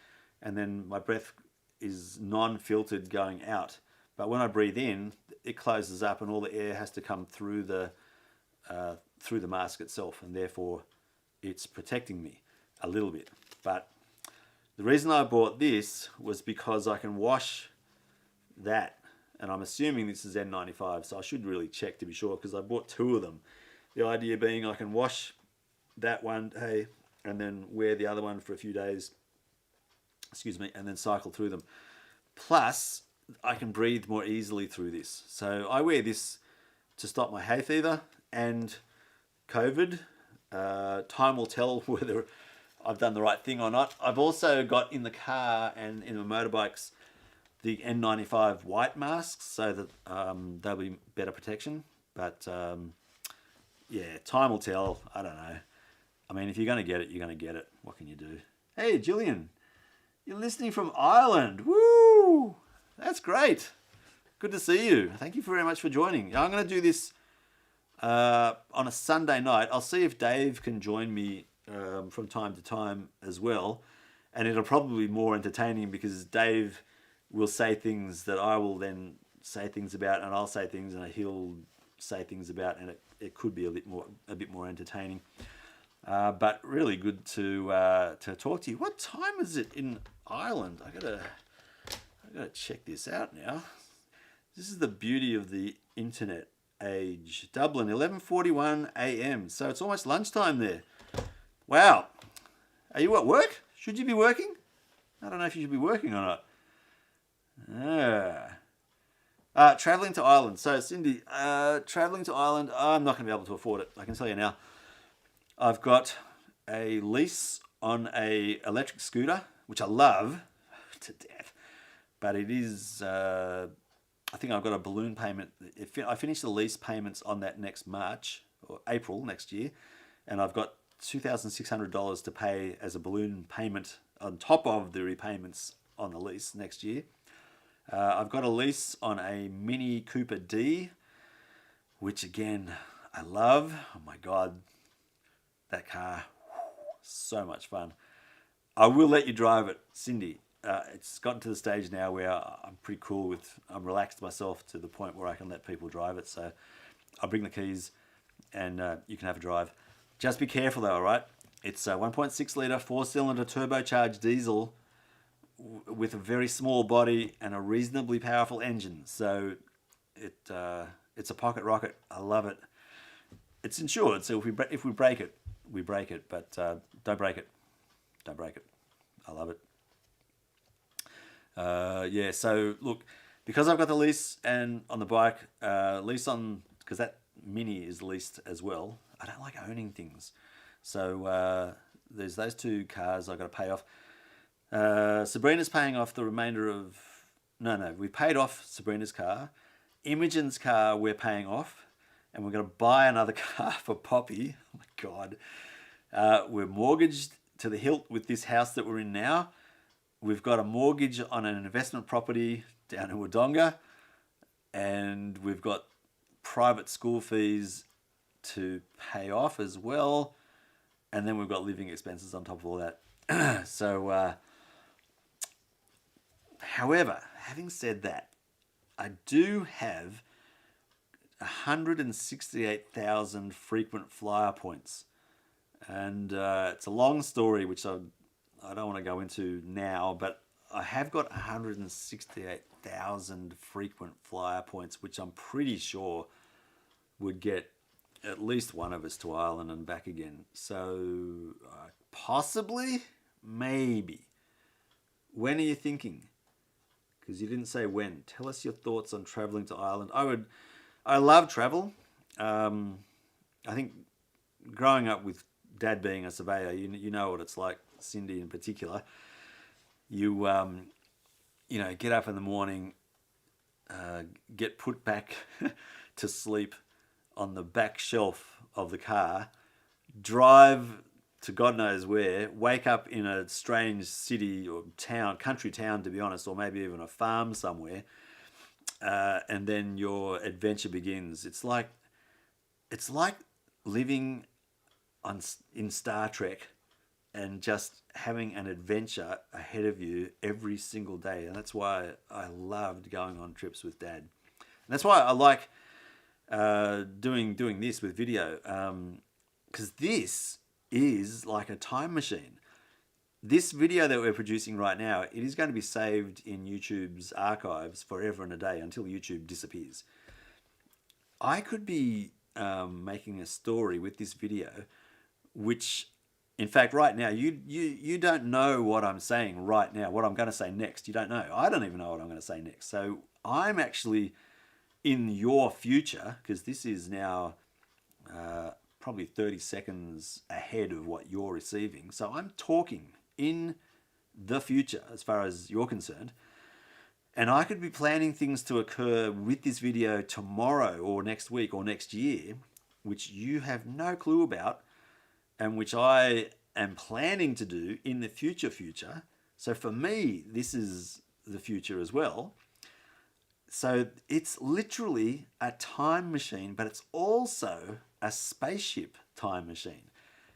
and then my breath is non-filtered going out. But when I breathe in, it closes up and all the air has to come through the mask itself, and therefore it's protecting me a little bit. But the reason I bought this was because I can wash that, and I'm assuming this is N95, so I should really check to be sure, because I bought two of them. The idea being I can wash that one day and then wear the other one for a few days, and then cycle through them. Plus, I can breathe more easily through this. So I wear this to stop my hay fever and COVID. Time will tell whether I've done the right thing or not. I've also got in the car and in my motorbikes the N95 white masks, so that they'll be better protection. But yeah, time will tell. I don't know. I mean, if you're going to get it, you're going to get it. What can you do? Hey, Gillian, you're listening from Ireland. Woo! That's great. Good to see you. Thank you very much for joining. I'm going to do this on a Sunday night. I'll see if Dave can join me from time to time as well. And it'll probably be more entertaining because Dave will say things that I will then say things about, and I'll say things and he'll say things about, and it could be a bit more entertaining. But really good to talk to you. What time is it in Ireland? I gotta check this out now. This is the beauty of the internet age. Dublin, 11:41 a.m. So it's almost lunchtime there. Wow. Are you at work? Should you be working? I don't know if you should be working or not. Traveling to Ireland. So Cindy, traveling to Ireland, I'm not going to be able to afford it. I can tell you now. I've got a lease on a electric scooter, which I love to death. But it is, I think I've got a balloon payment. I finish the lease payments on that next March or April next year, and I've got $2,600 to pay as a balloon payment on top of the repayments on the lease next year. I've got a lease on a Mini Cooper D, which again, I love. Oh my God, that car, so much fun. I will let you drive it, Cindy. it's gotten to the stage now where I'm pretty cool with, I'm relaxed myself to the point where I can let people drive it. So I'll bring the keys and you can have a drive. Just be careful though, all right? It's a 1.6 litre 4-cylinder turbocharged diesel with a very small body and a reasonably powerful engine. So it's a pocket rocket. I love it. It's insured, so if we break it, we break it. But don't break it. Don't break it. I love it. Yeah. So look, because I've got the lease and on the bike, lease on, because that Mini is leased as well. I don't like owning things, so there's those two cars I've got to pay off. Sabrina's paying off the remainder of... No, we paid off Sabrina's car. Imogen's car we're paying off. And we're going to buy another car for Poppy. Oh my God. We're mortgaged to the hilt with this house that we're in now. We've got a mortgage on an investment property down in Wodonga. And we've got private school fees to pay off as well. And then we've got living expenses on top of all that. So... However, having said that, I do have 168,000 frequent flyer points. And it's a long story, which I don't want to go into now, but I have got 168,000 frequent flyer points, which I'm pretty sure would get at least one of us to Ireland and back again. So possibly, maybe. When are you thinking? Because you didn't say when. Tell us your thoughts on traveling to Ireland. I love travel. I think growing up with Dad being a surveyor, you know what it's like. Cindy in particular. You get up in the morning, get put back to sleep on the back shelf of the car, drive to God knows where, wake up in a strange city or town, country town to be honest, or maybe even a farm somewhere, and then your adventure begins. It's like living in Star Trek and just having an adventure ahead of you every single day. And that's why I loved going on trips with Dad. And that's why I like doing this with video, because this is like a time machine. This video that we're producing right now, it is going to be saved in YouTube's archives forever and a day until YouTube disappears. I could be making a story with this video, which, in fact, right now, you don't know what I'm saying right now, what I'm going to say next. You don't know. I don't even know what I'm going to say next. So I'm actually in your future, because this is now probably 30 seconds ahead of what you're receiving. So I'm talking in the future as far as you're concerned. And I could be planning things to occur with this video tomorrow or next week or next year, which you have no clue about, and which I am planning to do in the future. So for me, this is the future as well. So it's literally a time machine, but it's also a spaceship time machine,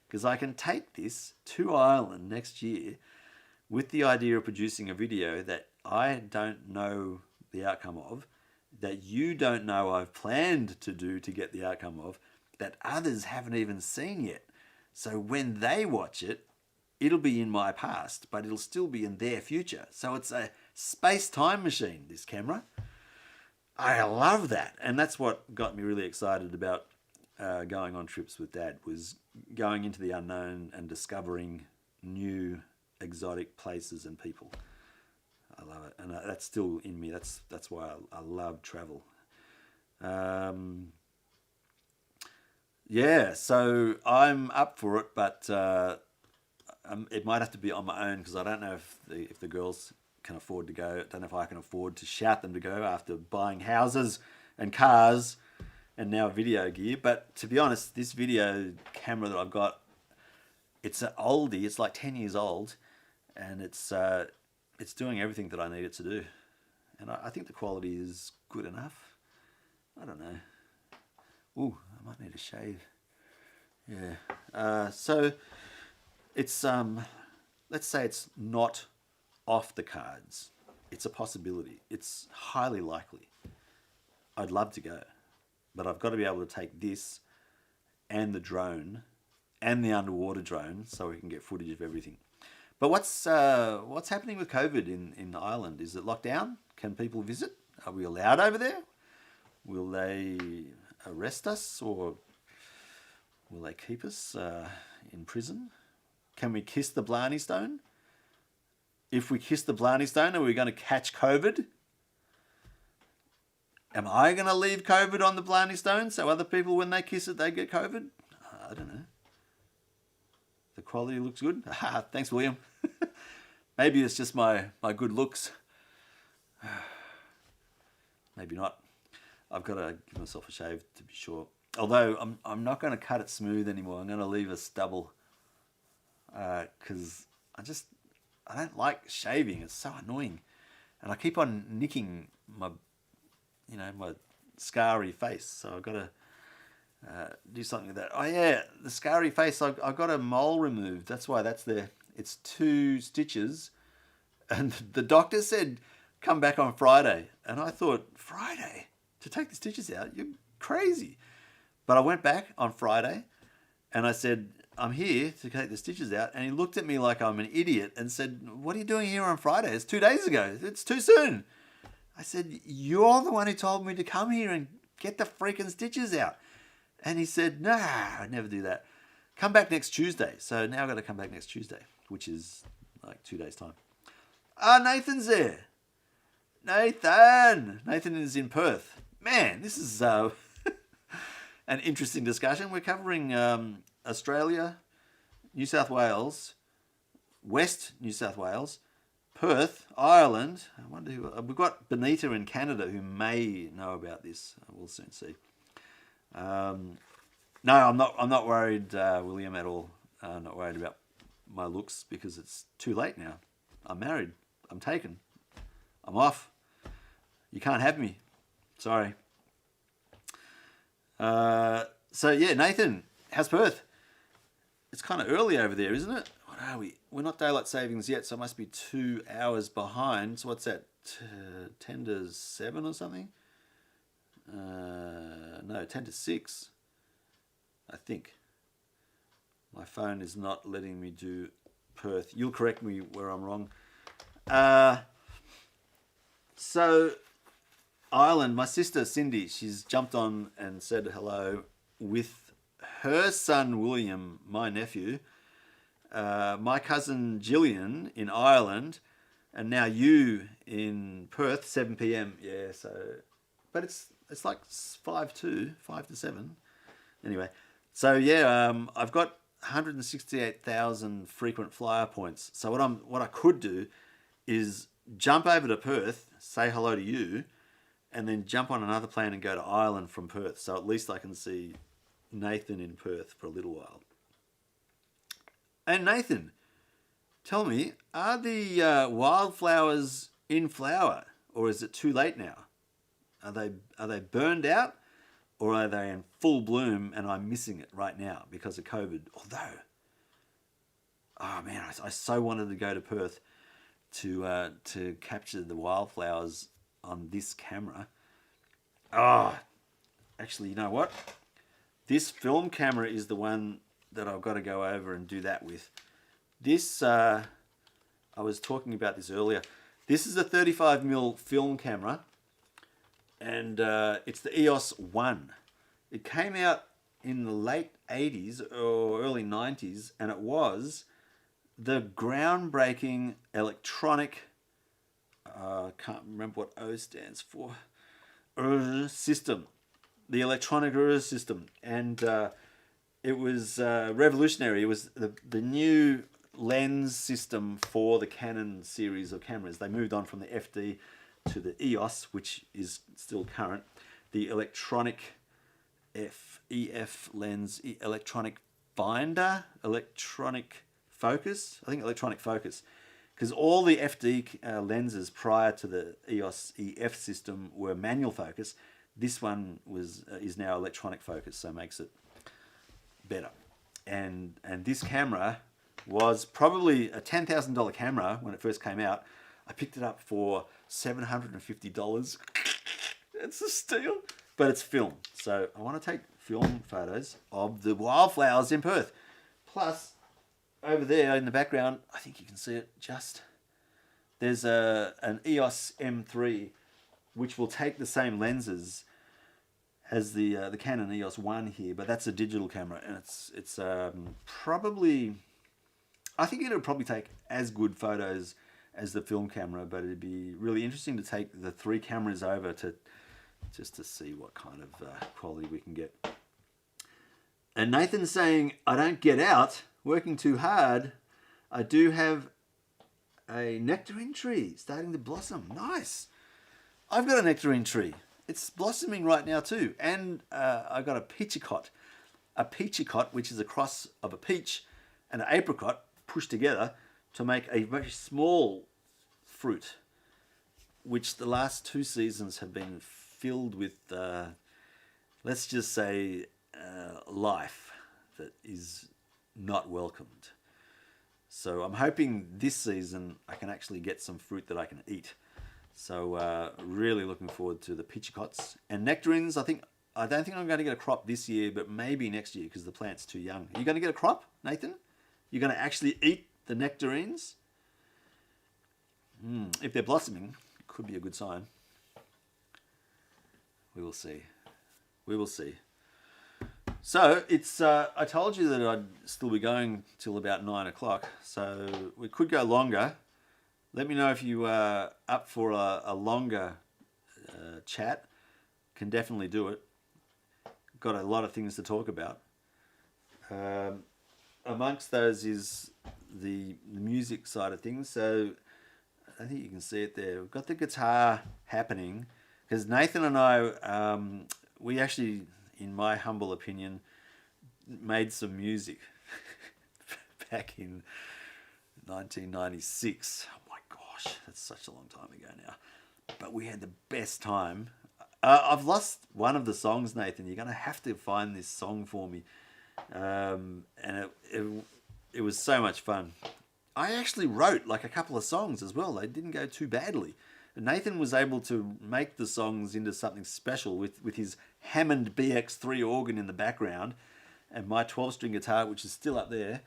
because I can take this to Ireland next year with the idea of producing a video that I don't know the outcome of, that you don't know I've planned to do to get the outcome of, that others haven't even seen yet. So when they watch it, it'll be in my past, but it'll still be in their future. So it's a space-time machine, this camera. I love that. And that's what got me really excited about going on trips with Dad, was going into the unknown and discovering new exotic places and people. I love it. And that's still in me. That's why I love travel. Yeah, so I'm up for it, but it might have to be on my own, because I don't know if the girls can afford to go. I don't know if I can afford to shout them to go after buying houses and cars and now video gear. But to be honest, this video camera that I've got, it's an oldie. It's like 10 years old, and it's doing everything that I need it to do. And I think the quality is good enough. I don't know. Ooh, I might need a shave. Yeah. So it's let's say it's not off the cards. It's a possibility. It's highly likely. I'd love to go, but I've got to be able to take this and the drone and the underwater drone so we can get footage of everything. But what's happening with COVID in Ireland? Is it locked down? Can people visit? Are we allowed over there? Will they arrest us, or will they keep us in prison? Can we kiss the Blarney Stone? If we kiss the Blarney Stone, are we going to catch COVID? Am I going to leave COVID on the Blarney Stone so other people, when they kiss it, they get COVID? I don't know. The quality looks good. Thanks, William. Maybe it's just my good looks. Maybe not. I've got to give myself a shave to be sure. Although I'm not going to cut it smooth anymore. I'm going to leave a stubble because I don't like shaving. It's so annoying, and I keep on nicking my scarry face. So I've got to do something with that. Oh yeah, the scarry face. I got a mole removed. That's why that's there. It's 2 stitches, and the doctor said come back on Friday, and I thought, Friday to take the stitches out? You're crazy. But I went back on Friday, and I said, I'm here to take the stitches out, and he looked at me like I'm an idiot and said, what are you doing here on Friday? It's 2 days ago. It's too soon. I said, you're the one who told me to come here and get the freaking stitches out. And he said, nah, I'd never do that. Come back next Tuesday. So now I've got to come back next Tuesday, which is like 2 days' time. Nathan's there. Nathan is in Perth. Man, this is an interesting discussion. We're covering Australia, New South Wales, West New South Wales, Perth, Ireland. I wonder who we've got. Benita in Canada, who may know about this. We'll soon see. No, I'm not worried, William, at all. I'm not worried about my looks because it's too late now. I'm married. I'm taken. I'm off. You can't have me. Sorry. So yeah, Nathan, how's Perth? It's kind of early over there, isn't it? What are we? We're not daylight savings yet, so it must be 2 hours behind. So what's that? 10 to 7 or something? No, 10 to 6. I think. My phone is not letting me do Perth. You'll correct me where I'm wrong. So Ireland, my sister Cindy, she's jumped on and said hello with her son William, my nephew, my cousin Gillian in Ireland, and now you in Perth, 7 p.m. Yeah, so, but it's like 5 to 7. Anyway, so yeah, I've got 168,000 frequent flyer points. So what I could do is jump over to Perth, say hello to you, and then jump on another plane and go to Ireland from Perth. So at least I can see Nathan in Perth for a little while. And Nathan, tell me, are the wildflowers in flower, or is it too late now? Are they burned out, or are they in full bloom and I'm missing it right now because of COVID? Although, oh man, I so wanted to go to Perth to capture the wildflowers on this camera. Actually, you know what? This film camera is the one that I've got to go over and do that with. This, I was talking about this earlier. This is a 35mm film camera, and it's the EOS 1. It came out in the late 80s or early 90s, and it was the groundbreaking electronic, I can't remember what O stands for, system. The electronic system. And it was revolutionary. It was the new lens system for the Canon series of cameras. They moved on from the FD to the EOS, which is still current. The electronic EF lens, electronic finder, electronic focus. I think electronic focus. Because all the FD lenses prior to the EOS EF system were manual focus. This one is now electronic focus, so it makes it better. And this camera was probably a $10,000 camera when it first came out. I picked it up for $750. It's a steal, but it's film. So I want to take film photos of the wildflowers in Perth. Plus, over there in the background, I think you can see it just. There's an EOS M3, which will take the same lenses as the Canon EOS 1 here, but that's a digital camera, and it's probably, I think it'll probably take as good photos as the film camera, but it'd be really interesting to take the 3 cameras over to just to see what kind of quality we can get. And Nathan's saying, I don't get out working too hard. I do have a nectarine tree starting to blossom. Nice. I've got a nectarine tree. It's blossoming right now too. And I've got a peachicot. A peachicot, which is a cross of a peach and an apricot pushed together to make a very small fruit, which the last 2 seasons have been filled with, let's just say, life that is not welcomed. So I'm hoping this season I can actually get some fruit that I can eat. So really looking forward to the peachicots and nectarines. I don't think I'm going to get a crop this year, but maybe next year because the plant's too young. Are you going to get a crop, Nathan? You're going to actually eat the nectarines? If they're blossoming, it could be a good sign. We will see. We will see. So it's. I told you that I'd still be going till about 9 o'clock. So we could go longer. Let me know if you are up for a longer chat. Can definitely do it. Got a lot of things to talk about. Amongst those is the music side of things. So I think you can see it there. We've got the guitar happening because Nathan and I, we actually, in my humble opinion, made some music back in 1996. Oh my gosh, that's such a long time ago now. But we had the best time. I've lost one of the songs, Nathan. You're going to have to find this song for me. And it was so much fun. I actually wrote like a couple of songs as well. They didn't go too badly. And Nathan was able to make the songs into something special with his Hammond BX3 organ in the background and my 12-string guitar, which is still up there.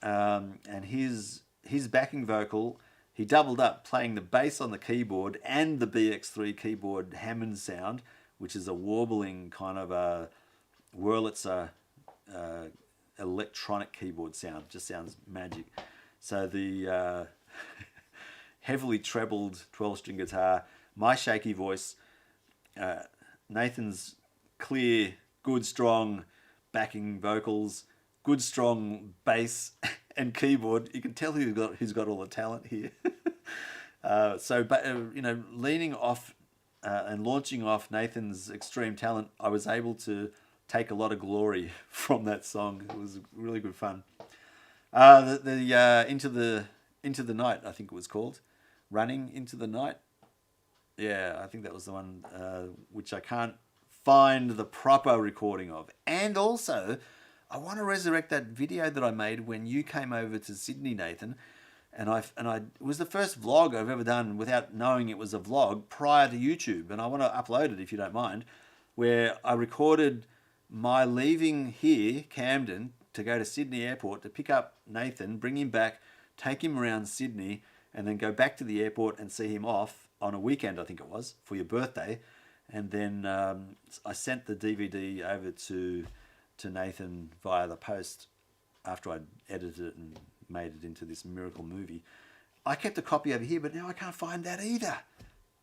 And his backing vocal, he doubled up playing the bass on the keyboard and the BX3 keyboard Hammond sound, which is a warbling kind of a Wurlitzer electronic keyboard sound. Just sounds magic. So the heavily trebled 12-string guitar, my shaky voice, Nathan's clear, good, strong backing vocals, good, strong bass and keyboard. You can tell who's got all the talent here. Leaning off and launching off Nathan's extreme talent, I was able to take a lot of glory from that song. It was really good fun. Into the Night, I think it was called. Running Into the Night. Yeah, I think that was the one which I can't find the proper recording of. And also, I want to resurrect that video that I made when you came over to Sydney, Nathan. And it was the first vlog I've ever done without knowing it was a vlog prior to YouTube. And I want to upload it if you don't mind, where I recorded my leaving here, Camden, to go to Sydney Airport to pick up Nathan, bring him back, take him around Sydney, and then go back to the airport and see him off on a weekend, I think it was, for your birthday. And then I sent the DVD over to Nathan via the post after I'd edited it and made it into this miracle movie. I kept a copy over here, but now I can't find that either.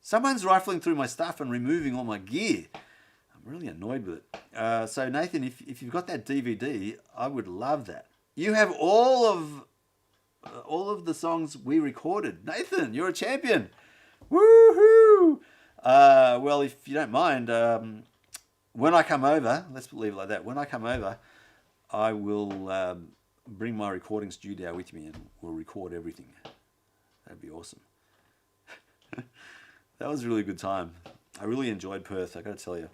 Someone's rifling through my stuff and removing all my gear. I'm really annoyed with it. So Nathan, if you've got that DVD, I would love that. You have all of the songs we recorded. Nathan, you're a champion. Woohoo! Well, if you don't mind, when I come over, let's leave it like that. When I come over, I will bring my recording studio with me and we'll record everything. That'd be awesome. That was a really good time. I really enjoyed Perth, I gotta tell you.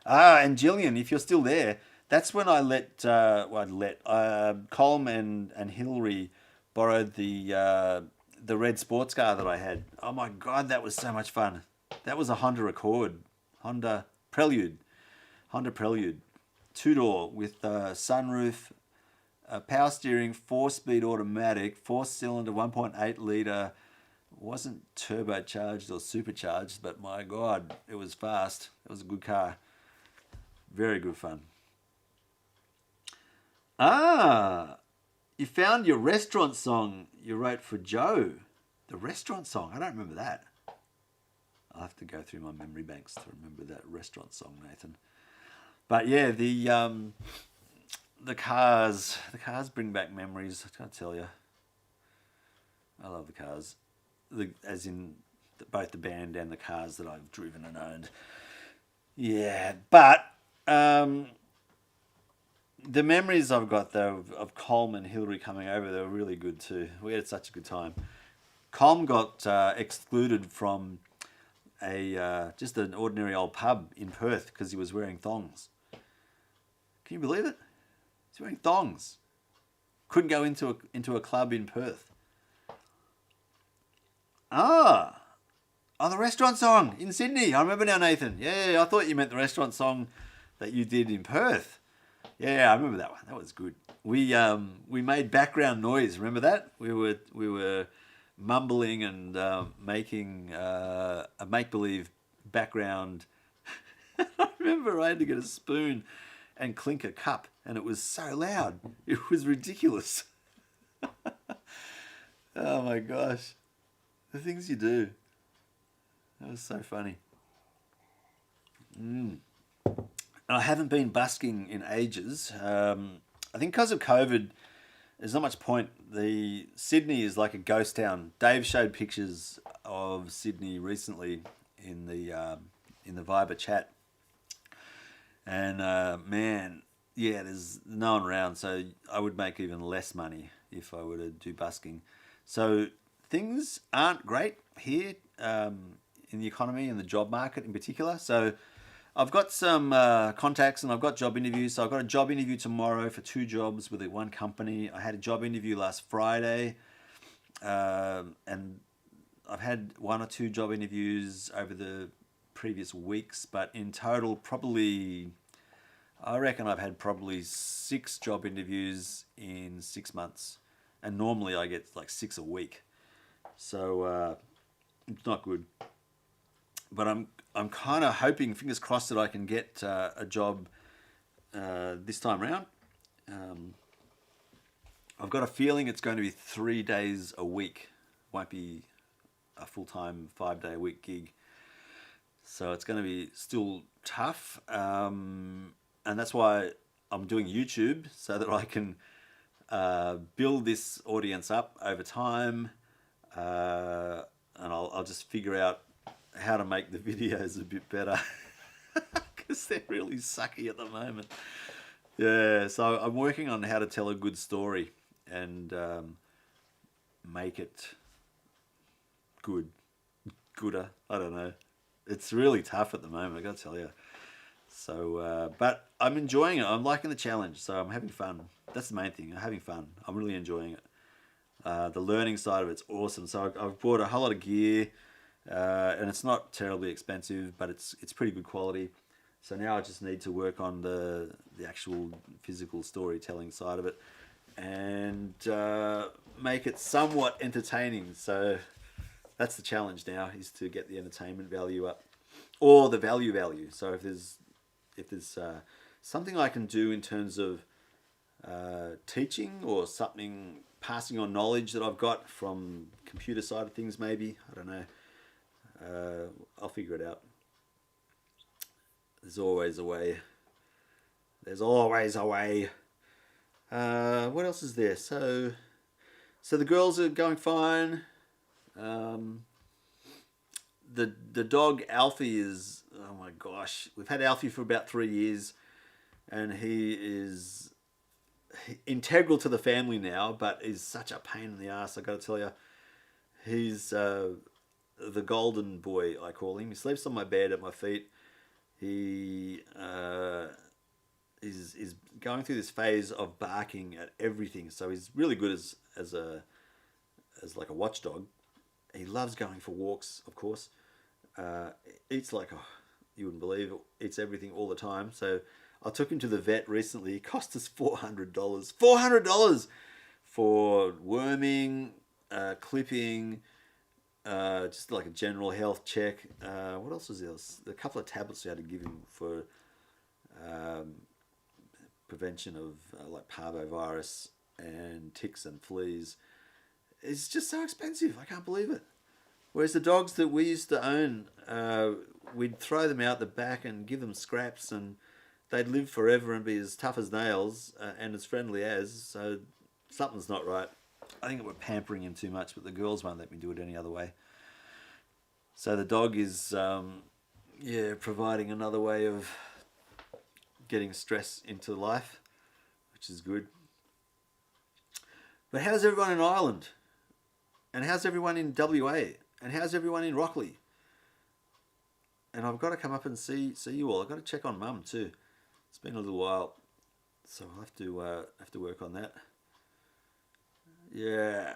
And Jillian, if you're still there, That's when I let Colm and Hillary borrowed the red sports car that I had. Oh my god, that was so much fun. That was a Honda Accord, Honda Prelude, Honda Prelude, 2-door with sunroof, power steering, 4-speed automatic, 4-cylinder, 1.8 liter. Wasn't turbocharged or supercharged, but my god, it was fast. It was a good car. Very good fun. Ah, you found your restaurant song you wrote for Joe. The restaurant song. I don't remember that. I'll have to go through my memory banks to remember that restaurant song, Nathan. But yeah, the cars bring back memories. I can't tell you. I love the cars, as in both the band and the cars that I've driven and owned. Yeah, but the memories I've got though of Colm and Hillary coming over, they were really good too. We had such a good time. Colm got excluded from a just an ordinary old pub in Perth because he was wearing thongs. Can you believe it? He's wearing thongs. Couldn't go into a club in Perth. The restaurant song in Sydney. I remember now, Nathan. Yeah, I thought you meant the restaurant song that you did in Perth. Yeah, I remember that one. That was good. We made background noise. Remember that? We were mumbling and making a make-believe background. I remember I had to get a spoon and clink a cup, and it was so loud. It was ridiculous. Oh my gosh. The things you do. That was so funny. And I haven't been busking in ages. I think because of COVID, there's not much point. Sydney is like a ghost town. Dave showed pictures of Sydney recently in the Viber chat, and man, yeah, there's no one around. So I would make even less money if I were to do busking. So things aren't great here in the economy and the job market in particular. So I've got some contacts and I've got job interviews. So I've got a job interview tomorrow for 2 jobs with one company. I had a job interview last Friday, and I've had 1 or 2 job interviews over the previous weeks. But in total, I reckon I've had probably 6 job interviews in 6 months. And normally I get like 6 a week. So it's not good. But I'm kind of hoping, fingers crossed, that I can get a job this time around. I've got a feeling it's going to be 3 days a week. Won't be a full-time 5-day-a-week gig. So it's going to be still tough. And that's why I'm doing YouTube, so that I can build this audience up over time. And I'll just figure out how to make the videos a bit better, because they're really sucky at the moment. Yeah, so I'm working on how to tell a good story and make it gooder. I don't know. It's really tough at the moment, I gotta tell you. So, but I'm enjoying it. I'm liking the challenge, so I'm having fun. That's the main thing. I'm having fun. I'm really enjoying it. The learning side of it's awesome. So I've bought a whole lot of gear. And it's not terribly expensive, but it's pretty good quality. So now I just need to work on the actual physical storytelling side of it, and make it somewhat entertaining. So that's the challenge now, is to get the entertainment value up, or the value. So if there's something I can do in terms of teaching, or something passing on knowledge that I've got from computer side of things, maybe, I don't know. I'll figure it out. There's always a way. There's always a way. What else is there? So the girls are going fine. The dog Alfie is, oh my gosh, we've had Alfie for about 3 years, and he is integral to the family now, but is such a pain in the ass, I gotta tell you. He's the golden boy, I call him. He sleeps on my bed at my feet. He is going through this phase of barking at everything. So he's really good as like a watchdog. He loves going for walks, of course. Eats like, oh, you wouldn't believe it, eats everything all the time. So I took him to the vet recently. It cost us $400. $400 for worming, clipping, just like a general health check. What else was there? A couple of tablets we had to give him for prevention of like parvovirus and ticks and fleas. It's just so expensive. I can't believe it. Whereas the dogs that we used to own, we'd throw them out the back and give them scraps, and they'd live forever and be as tough as nails and as friendly as. So something's not right. I think we're pampering him too much, but the girls won't let me do it any other way. So the dog is, providing another way of getting stress into life, which is good. But how's everyone in Ireland? And how's everyone in WA? And how's everyone in Rockley? And I've got to come up and see you all. I've got to check on Mum too. It's been a little while, so I'll have to work on that. Yeah.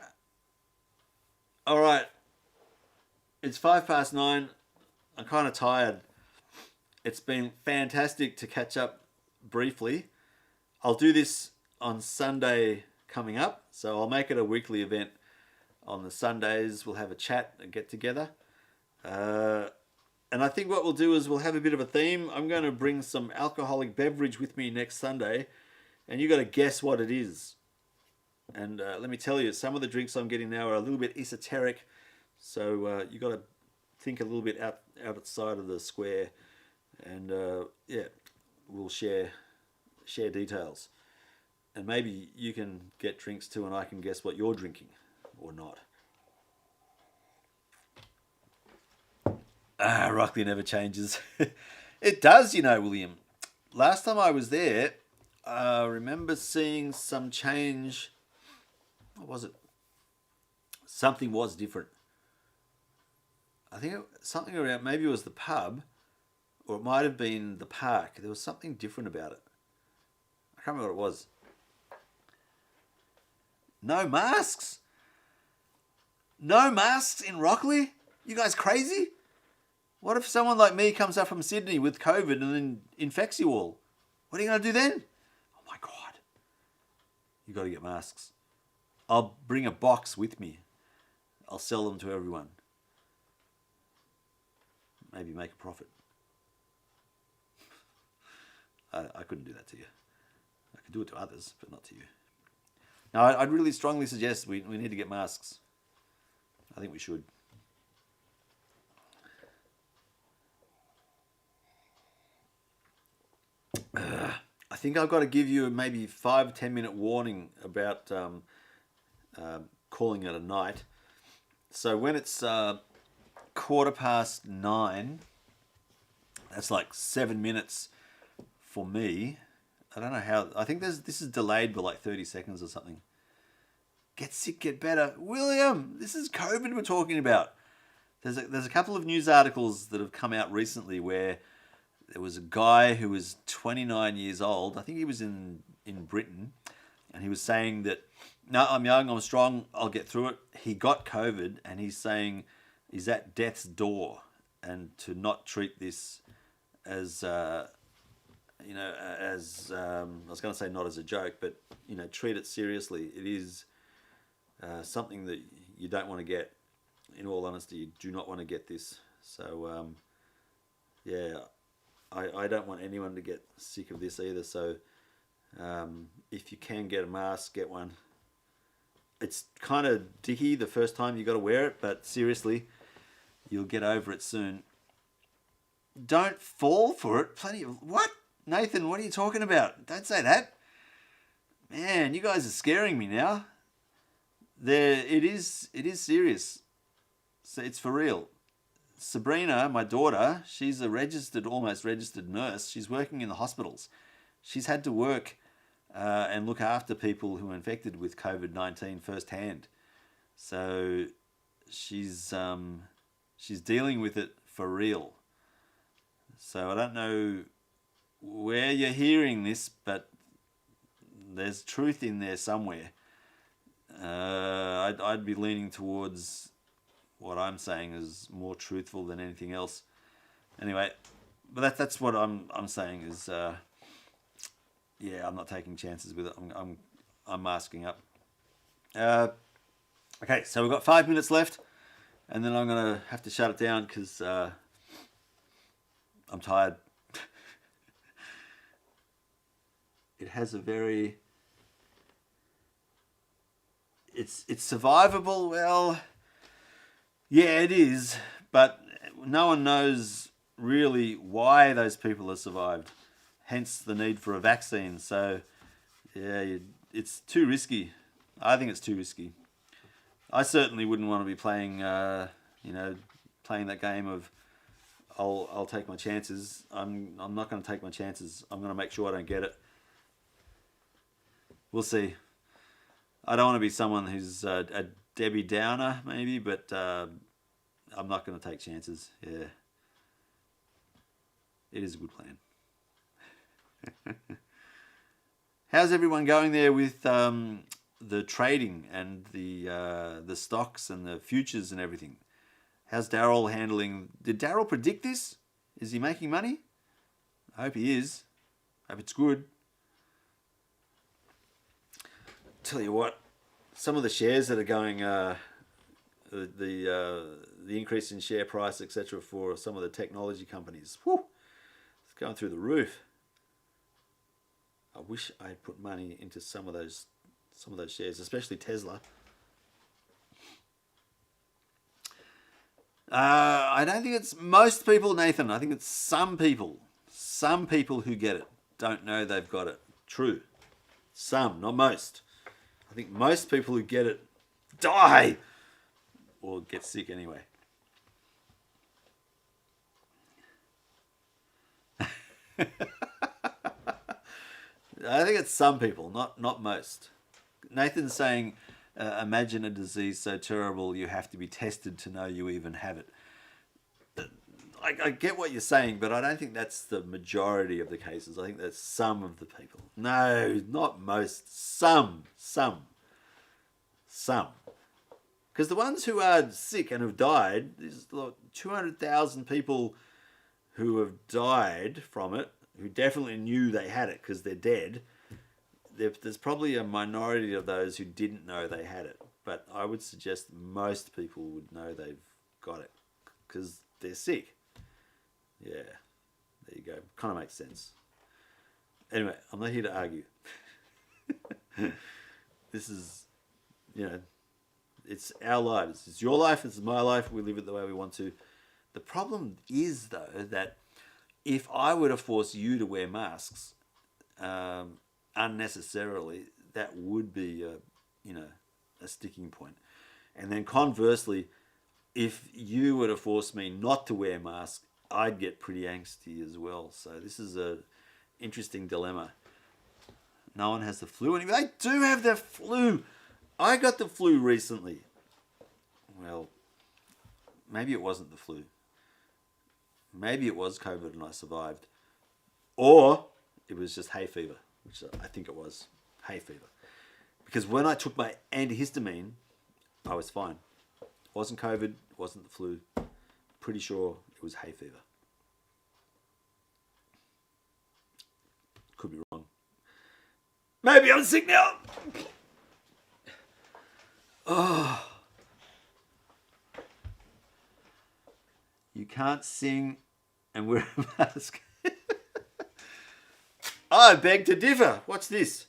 All right. It's 9:05. I'm kind of tired. It's been fantastic to catch up briefly. I'll do this on Sunday coming up, so I'll make it a weekly event. On the Sundays, we'll have a chat, a get together. And I think what we'll do is we'll have a bit of a theme. I'm going to bring some alcoholic beverage with me next Sunday, and you got to guess what it is. And let me tell you, some of the drinks I'm getting now are a little bit esoteric, so you got to think a little bit outside of the square, and we'll share details, and maybe you can get drinks too, and I can guess what you're drinking or not. Rockley never changes. It does, William. Last time I was there, I remember seeing some change. What was it? Something was different. I think something around, maybe it was the pub, or it might have been the park. There was something different about it. I can't remember what it was. No masks? No masks in Rockley? You guys crazy? What if someone like me comes up from Sydney with COVID and then infects you all? What are you going to do then? Oh my God. You got to get masks. I'll bring a box with me. I'll sell them to everyone. Maybe make a profit. I couldn't do that to you. I could do it to others, but not to you. Now, I'd really strongly suggest we need to get masks. I think we should. I think I've got to give you maybe 5-10 minute warning about calling it a night. So when it's 9:15, that's like 7 minutes for me. I don't know how. I think this is delayed by like 30 seconds or something. Get sick, get better. William, this is COVID we're talking about. There's a couple of news articles that have come out recently where there was a guy who was 29 years old. I think he was in Britain. And he was saying that, no, I'm young, I'm strong, I'll get through it. He got COVID, and he's saying he's at death's door. And to not treat this as, I was going to say not as a joke, but, treat it seriously. It is something that you don't want to get. In all honesty, you do not want to get this. So, I don't want anyone to get sick of this either. So, if you can get a mask, get one. It's kind of dicky the first time you got to wear it, but seriously, you'll get over it soon. Don't fall for it. What? Nathan, what are you talking about? Don't say that. Man, you guys are scaring me now. It is serious. So it's for real. Sabrina, my daughter, she's almost registered nurse. She's working in the hospitals. She's had to work and look after people who are infected with COVID-19 firsthand. So she's dealing with it for real. So I don't know where you're hearing this, but there's truth in there somewhere. I'd be leaning towards what I'm saying is more truthful than anything else. Anyway, but that's what I'm saying is, yeah, I'm not taking chances with it. I'm masking up. Okay, so we've got 5 minutes left, and then I'm gonna have to shut it down because I'm tired. It has a very it's survivable. Well, yeah, it is, but no one knows really why those people have survived. Hence the need for a vaccine. So, yeah, it's too risky. I think it's too risky. I certainly wouldn't want to be playing, playing that game of I'll take my chances. I'm not going to take my chances. I'm going to make sure I don't get it. We'll see. I don't want to be someone who's a Debbie Downer, maybe, but I'm not going to take chances. Yeah. It is a good plan. How's everyone going there with the trading and the stocks and the futures and everything? How's Daryl handling? Did Daryl predict this? Is he making money? I hope he is. I hope it's good. Tell you what, some of the shares that are going, the increase in share price, etc., for some of the technology companies, whew, it's going through the roof. I wish I had put money into some of those shares, especially Tesla. I don't think it's most people, Nathan. I think it's some people. Some people who get it don't know they've got it. True. Some, not most. I think most people who get it die or get sick anyway. I think it's some people, not most. Nathan's saying, imagine a disease so terrible you have to be tested to know you even have it. I get what you're saying, but I don't think that's the majority of the cases. I think that's some of the people. No, not most. Some. Because the ones who are sick and have died, there's 200,000 people who have died from it, who definitely knew they had it because they're dead. There's probably a minority of those who didn't know they had it. But I would suggest most people would know they've got it because they're sick. Yeah, there you go. Kind of makes sense. Anyway, I'm not here to argue. This is, it's our lives. It's your life. It's my life. We live it the way we want to. The problem is, though, that if I were to force you to wear masks unnecessarily, that would be a sticking point. And then conversely, if you were to force me not to wear masks, I'd get pretty angsty as well. So this is a interesting dilemma. No one has the flu anymore. They do have the flu. I got the flu recently. Well, maybe it wasn't the flu. Maybe it was COVID and I survived. Or it was just hay fever, which I think it was hay fever. Because when I took my antihistamine, I was fine. It wasn't COVID, it wasn't the flu. Pretty sure it was hay fever. Could be wrong. Maybe I'm sick now. Oh. You can't sing and wear a mask. I beg to differ. Watch this.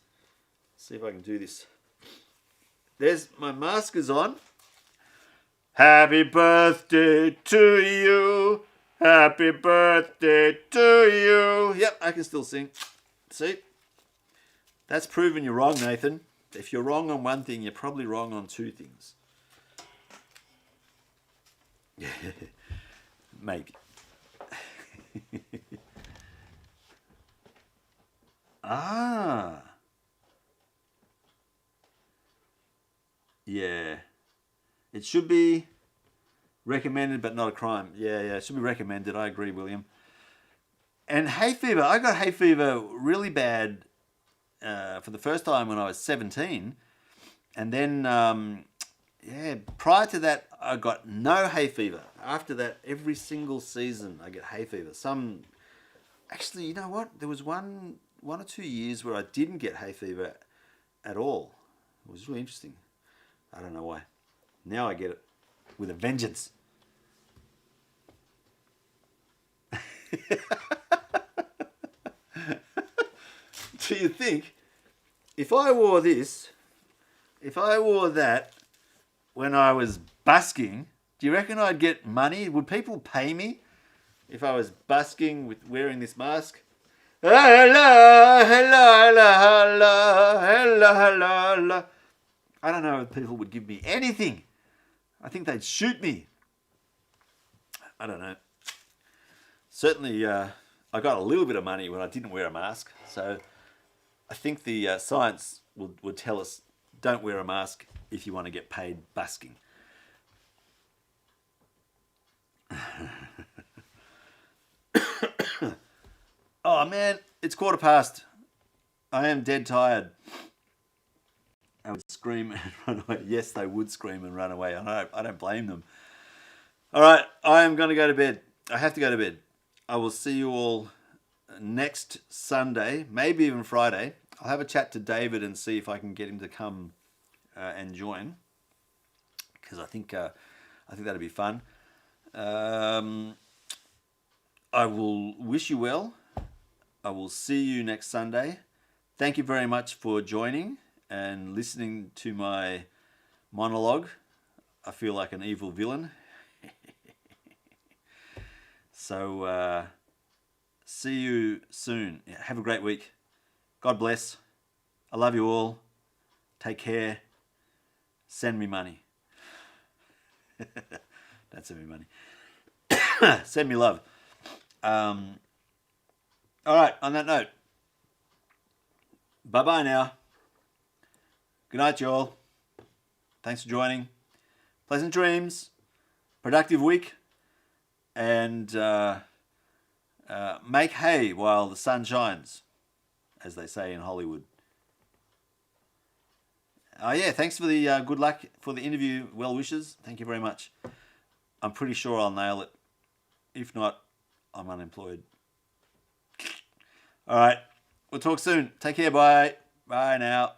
Let's see if I can do this. There's my mask is on. Happy birthday to you. Happy birthday to you. Yep, I can still sing. See? That's proving you're wrong, Nathan. If you're wrong on one thing, you're probably wrong on two things. Maybe. Ah. Yeah. It should be recommended, but not a crime. Yeah. It should be recommended. I agree, William. And hay fever, I got hay fever really bad for the first time when I was 17. And then, prior to that, I got no hay fever. After that, every single season, I get hay fever. Actually, you know what? There was one or 2 years where I didn't get hay fever at all. It was really interesting. I don't know why. Now I get it with a vengeance. Do you think if I wore that when I was busking, do you reckon I'd get money? Would people pay me if I was busking with wearing this mask? Hello, hello, hello, hello, hello, hello. I don't know if people would give me anything. I think they'd shoot me. I don't know. Certainly, I got a little bit of money when I didn't wear a mask. So I think the science would tell us don't wear a mask if you want to get paid busking. Oh man, it's 1:15. I am dead tired. I would scream and run away. Yes, they would scream and run away. I don't blame them. All right, I am going to go to bed. I have to go to bed. I will see you all next Sunday, maybe even Friday. I'll have a chat to David and see if I can get him to come and join, because I think that'd be fun. I will wish you well. I will see you next Sunday. Thank you very much for joining and listening to my monologue. I feel like an evil villain. So, see you soon. Have a great week. God bless. I love you all. Take care. Send me money. Don't send me money. Send me love. All right, on that note, bye-bye now. Good night, you all. Thanks for joining. Pleasant dreams. Productive week. And make hay while the sun shines, as they say in Hollywood. Thanks for the good luck for the interview. Well wishes. Thank you very much. I'm pretty sure I'll nail it. If not, I'm unemployed. All right. We'll talk soon. Take care. Bye. Bye now.